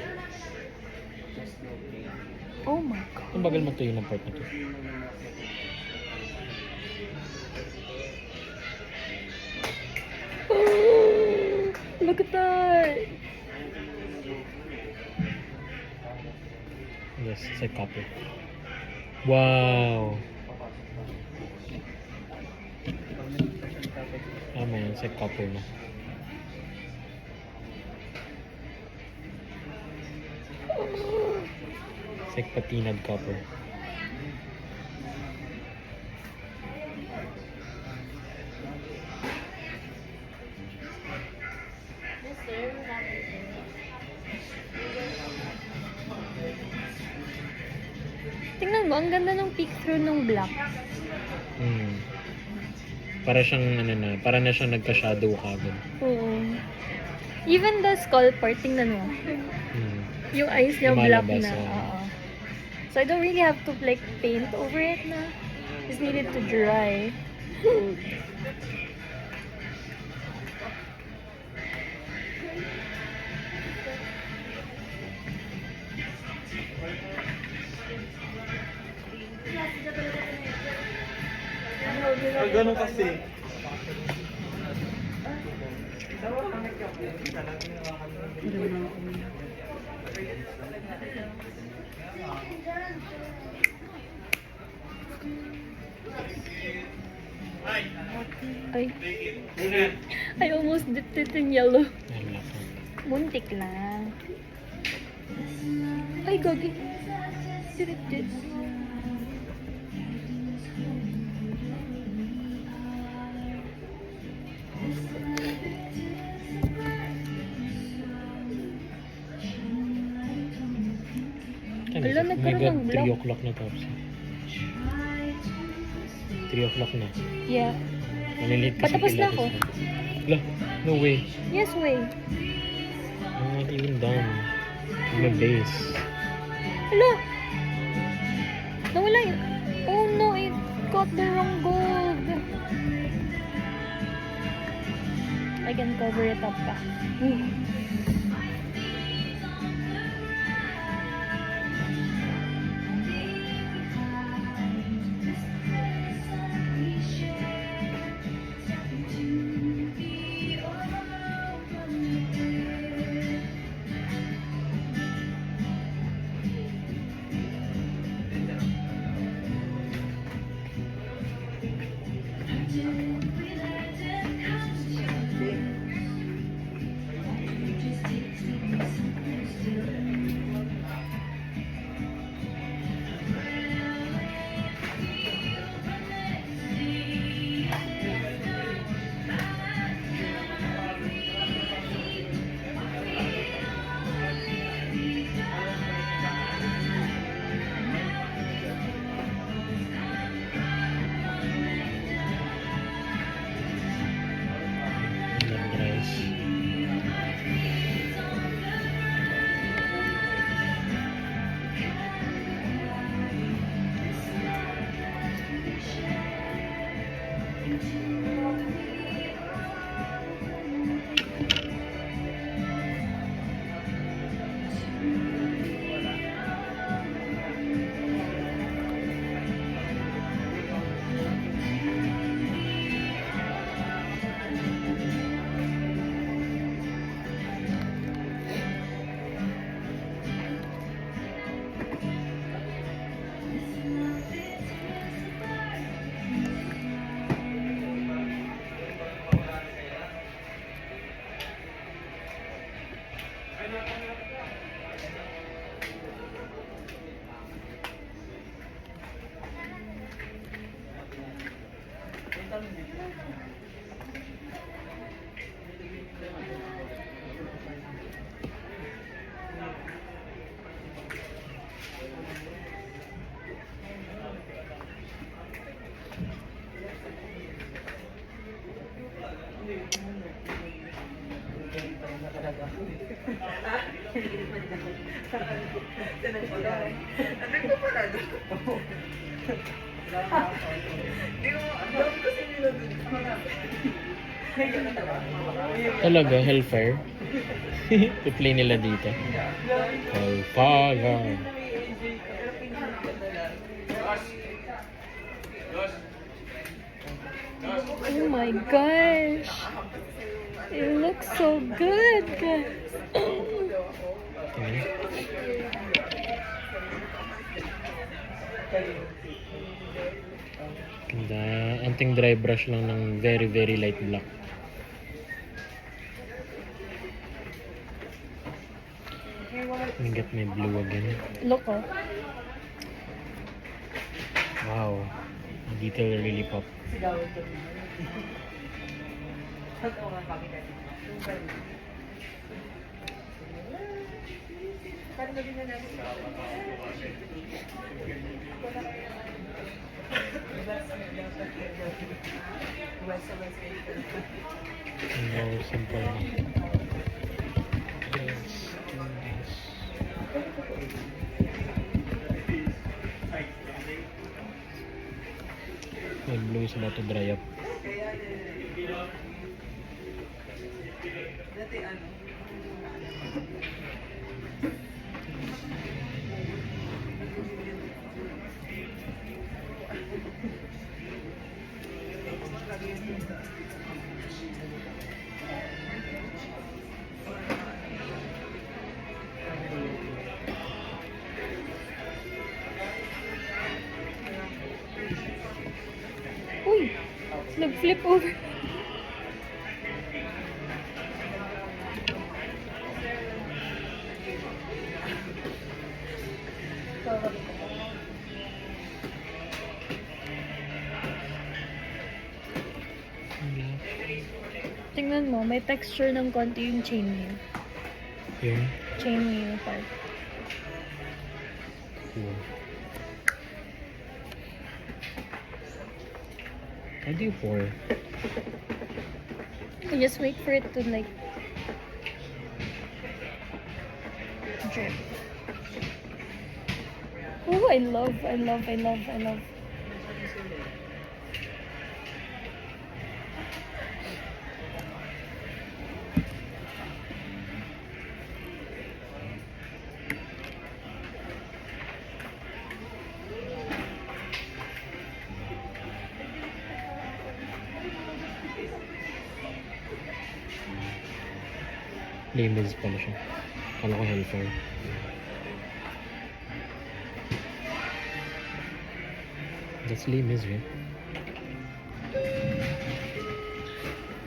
Oh my god. Ang bagal matuyo ng part na to. Look at that. Yes, it's like copper. Wow! Tama yan, it's like copper na. It's like patinad copper. Tingnan mo, ang ganda ng peek through nung black. Hmm. Para siyang ano na, para na siyang nagka-shadow kagad. Oo. Even the skull part, tingnan mo. Hmm. Yung eyes niya black Lumalabas, na. oo. Oo. So I don't really have to like paint over it na. Just need it to dry. Pag ganun kasi. Ay. I almost dipped it in yellow. Ang laki. Muntik lang. Ay, gagi. Dip. Ala, Oh my nagkaroon ng God, 3 black. o'clock na tapos. 3 o'clock na. Yeah. Malilate kasi Patapos na Pilates ako. Lah, no way. Yes, way. I'm not even done. I'm a base. Ala! Nawala yun. Oh no, it got the wrong gold. I can cover it up pa. Ayan, guys. Talaga, Hellfire. I-play nila dito. Hellfire. Oh my gosh. It looks so good, guys. Ganda. Anting dry brush lang ng very very light black. Let me get my blue again. Look, oh. Wow. The detail really pop. No, simple na. Let's do this. My blue is about to dry up. Uy! Nag-flip over. Tingnan mo, may texture ng konti yung chainmail. Yung Chainmail part. cool. How do you pour? You just wait for it to like drip. Oh, I love. Limits pala siya. Kala ko Hellfire. That's limits, right?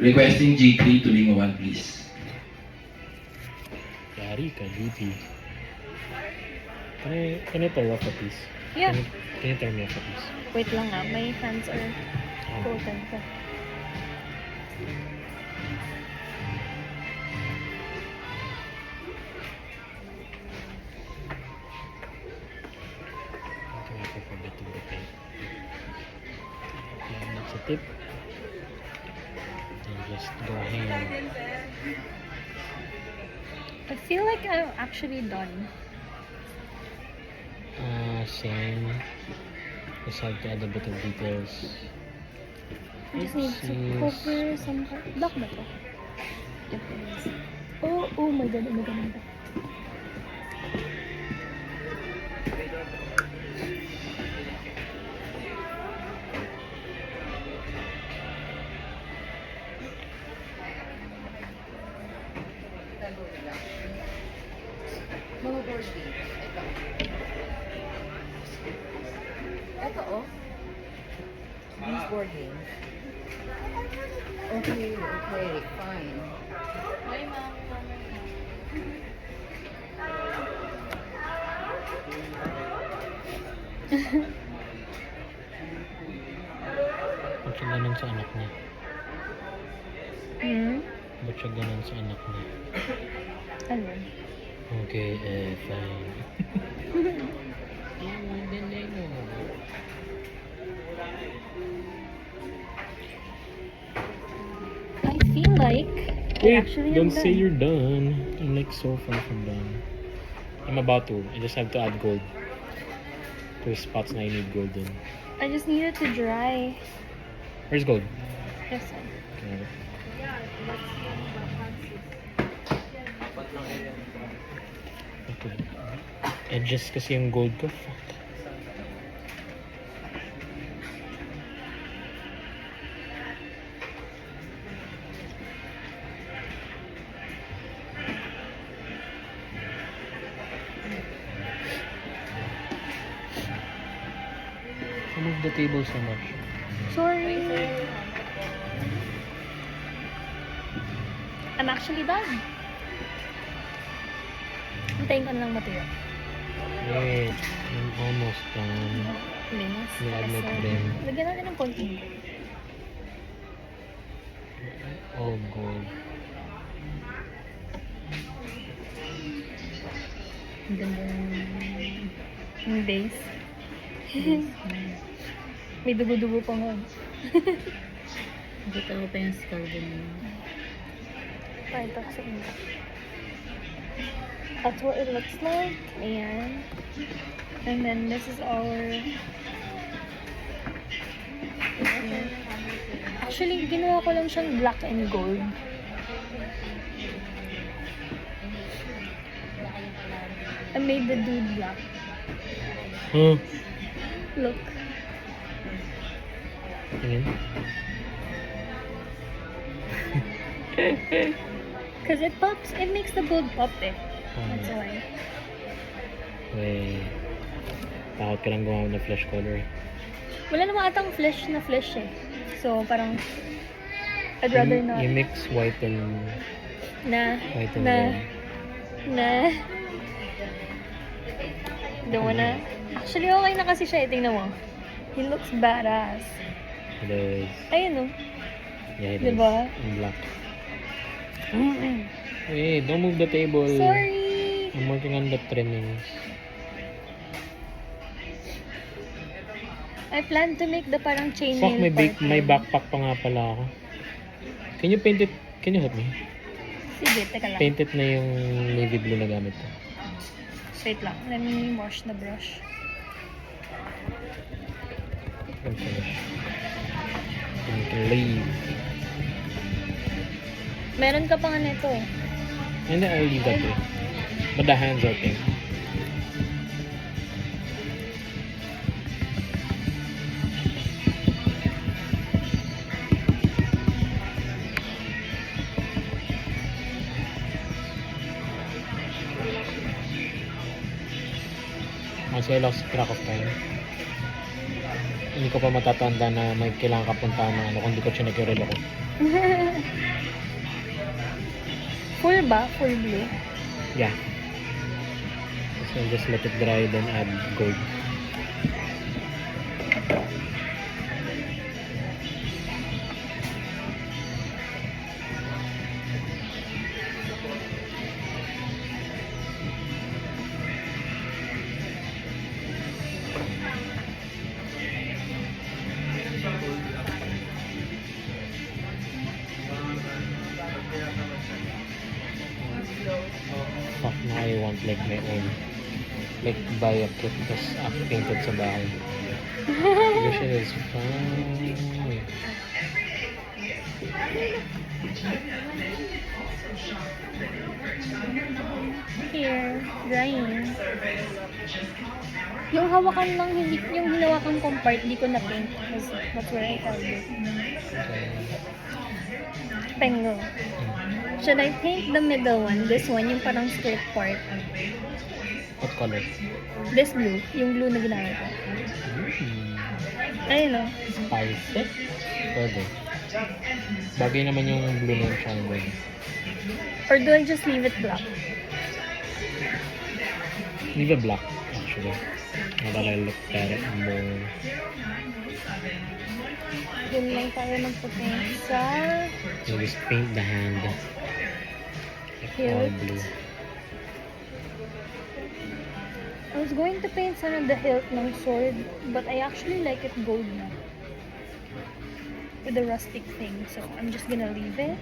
Requesting G3 to Lingo 1, please. Yari ka, GP. Can I tear off a piece? Yeah. Can you tear me off a piece? Wait lang ah, my hands are potent pa. I think I forgot to put it. Apply it sa tip. And just go ahead. I feel like I'm actually done. Same. Just have to add a bit of details. I just need to Oopsies. cover some part. Black na to. Yep. Oh my god, oh my god. Mga board games. Ito oh. These board games. Okay, fine. Hi, ma'am. Ba't siya ganun sa anak niya? Ba't siya ganun sa anak niya? Ano? Okay, fine. I feel like I Wait, actually don't am say done. you're done. I'm like so far from done. I'm about to. I just have to add gold. There's spots na I need gold in. I just need it to dry. Where's gold? Yes, sir. Okay. Okay. Edges kasi yung gold ko. Fuck. I moved the table so much. Sorry. I'm actually done. Hintayin ko na lang matuyo. Wait, I'm almost done. Linis. Yeah, Para admit sa- din. Lagyan natin ng konti. Oh, gold. Ang ganda Yung base. May dugo-dugo pa nga. Nakita ko pa yung skull din. Pakita ko sa inyo. That's what it looks like. Ayan. And then this is our... Ayan. Actually, ginawa ko lang siyang black and gold. I made the dude black. Huh? Look. Tingin. Because it pops, it makes the gold pop eh. That's why. Wait. Takot ka lang gumawa ng flesh color. Wala namang atang flesh na flesh eh. So, parang, I'd rather not. You mix white and Na. white and Na. red. Na. Don't wanna. Actually, okay na kasi siya eh. Tingnan mo. He looks badass. It is. Ayun oh. Yeah, it Diba? is. In black. Wait, don't move the table. Sorry! I'm working on the trimmings. I plan to make the parang chainmail Fuck, part. may backpack pa nga pala ako. Can you paint it? Can you help me? Sige, teka lang. Paint it na yung navy blue na gamit ko. Wait lang. Let me wash the brush. I'm finished. You can leave. Meron ka pa nga nito eh. And then I'll leave that way. But the hands are pink. Kasi I lost track of time. Hindi ko pa matatanda na may kailangan ka puntahan ng ano kung di ko chinek yung relo ko. Full ba? Full blue? Yeah. So just let it dry then add gold. Fuck, now I want like my own. Like buy a kit tas painted sa bahay. Wish it is fun. Here, drying. Yung hawakan lang, hindi, yung hinawakan kong part, di ko na paint. Because that's where I held it. Pengo. Should I paint the middle one? This one, yung parang skirt part. What color? This blue, yung blue na ginamit ko. Ayun o. Spicy? Pwede. Bagay naman yung blue na yung triangle. Or do I just leave it black? Leave it black, actually. Now that I look at it more. Yun lang tayo magpapaint sa You just paint the hand. Like all hilt. blue. I was going to paint sana the hilt ng sword, but I actually like it gold na. With the rustic thing, so I'm just gonna leave it.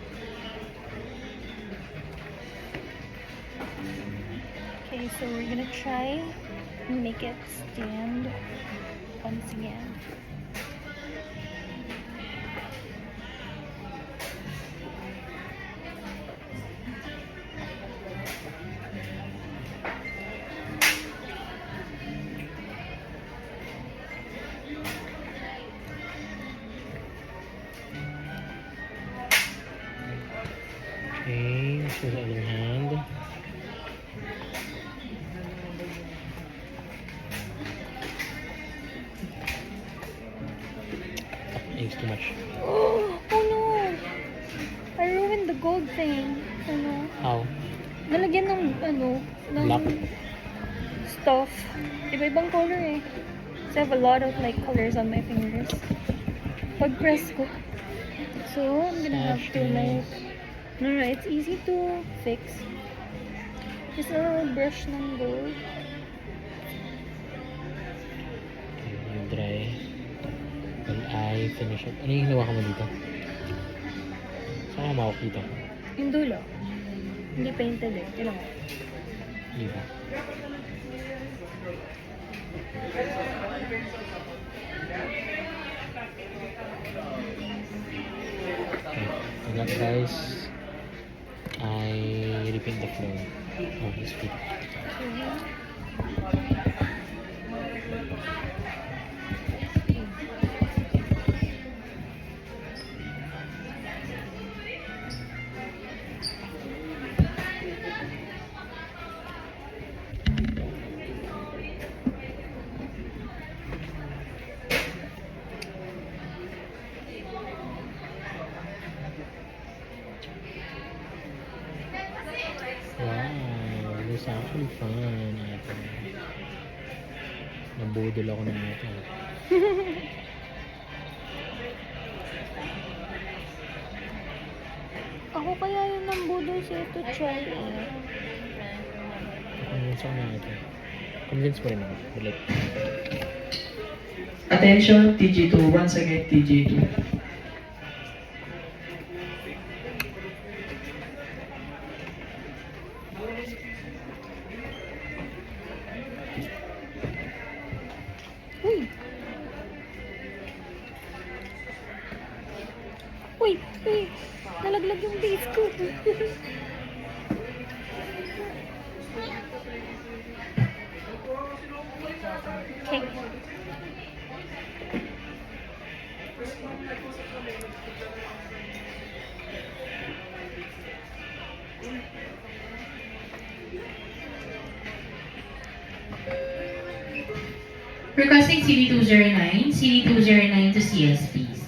Okay, so we're gonna try and make it stand once again. Okay, so the other hand. It's too much. Oh no! I ruined the gold thing. Ano? How? Nalagyan ng Black? stuff. Iba-ibang color eh. So I have a lot of like colors on my fingers. Pag press ko. So I'm gonna have to like... No, it's easy to fix. Just a brush ng gold. You dry. While I finish it. Ano yung hinawa ka mo dito? Saan ka mawak dito? Yung dulo. Hindi painted eh. Yun lang. Dito. Okay. So that guys, I repaint the floor. Oh, this feet. Wow, this is actually fun. Ito. Nabudol ako ng ito. Ako kaya yun ang budol sa ito try eh. Saan na ito? Convince mo rin ako. But like, Attention, TG2. Once again, TG2. Uy! Uy! Uy! Nalaglag yung base ko. Okay. Requesting CD209, CD209 to CS, please.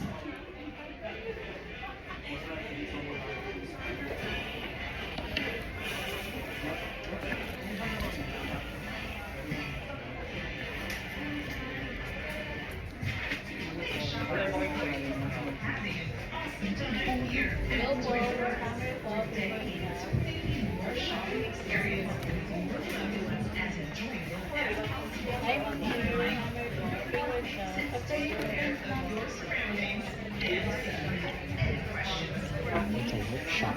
it's a workshop.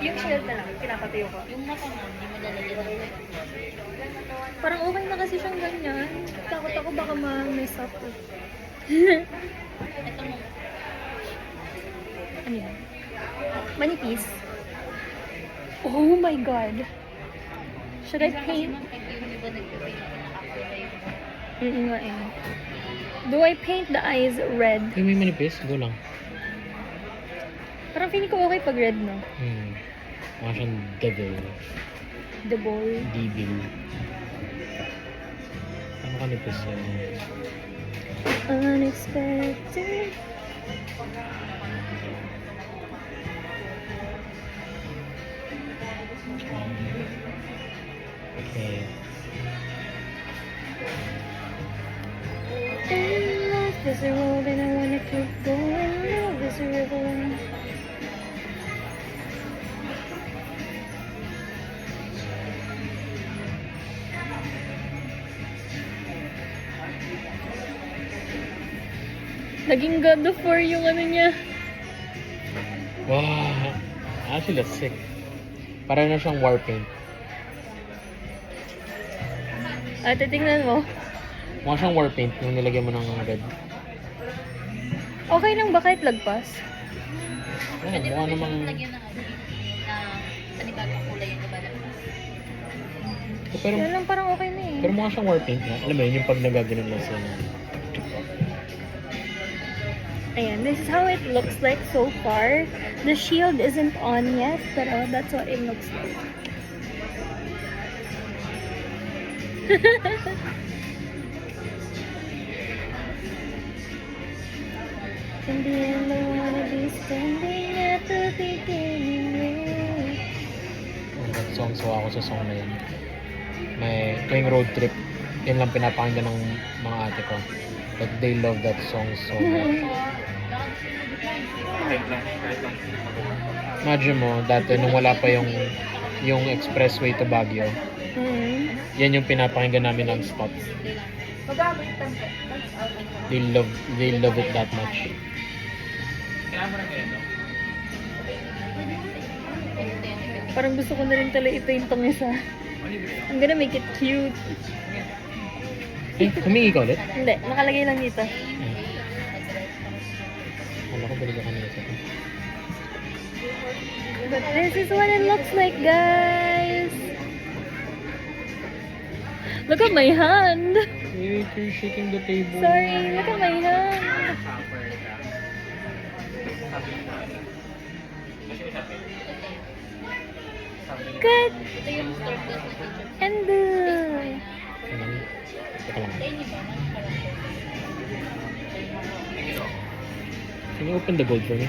Yung shield na lang, pinapatayo ko. Yung mata mo, hindi mo lalagyan. Parang okay na kasi siyang ganyan. Takot ako baka ma-mess up. Ito mo. Ano yan? Manipis. Oh my god. Should I paint? Yung iba nagpapaint na after na Nga eh. Do I paint the eyes red? Yung may manipis, go lang. Parang feeling ko okay pag red, no? Mukha siyang devil. The ball. Devil. Ano ka nipis yan? Unexpected. Okay. Life is a road and I wanna keep going. Love is a river. Naging God of War yung ano niya. Wow. Actually, that's sick. Para na siyang war paint. Titingnan mo. Mukha siyang war paint yung nilagyan mo ng red. Okay lang ba kahit lagpas? Oh, mukha namang... Lagyan ng panibagong kulay yung lumalabas. Pero, Yan lang parang okay na eh. pero mukha siyang war paint na. Alam mo yun, yung pag nagaganon lang sila. Ayan, this is how it looks like so far. The shield isn't on yet, pero that's what it looks like. In the end, I wanna be standing at the beginning with. That song, so ako sa song na yun. May tuwing road trip, yun lang pinapakinggan ng mga ate ko. But they love that song so much. Kahit lang. Imagine mo, dati nung wala pa yung expressway to Baguio, yan yung pinapakinggan namin non-stop. They love it that much. Kailangan mo na ngayon, no? Parang gusto ko na rin tala i-paint tong isa. I'm gonna make it cute. Eh, humingi ka ulit? Hindi, nakalagay lang dito. Wala ko binigyan kanina sa akin. But this is what it looks like, guys. Look at my hand. Wait, you're shaking the table. Sorry, look at my hand. Good. And Teka lang. Can you open the gold for me?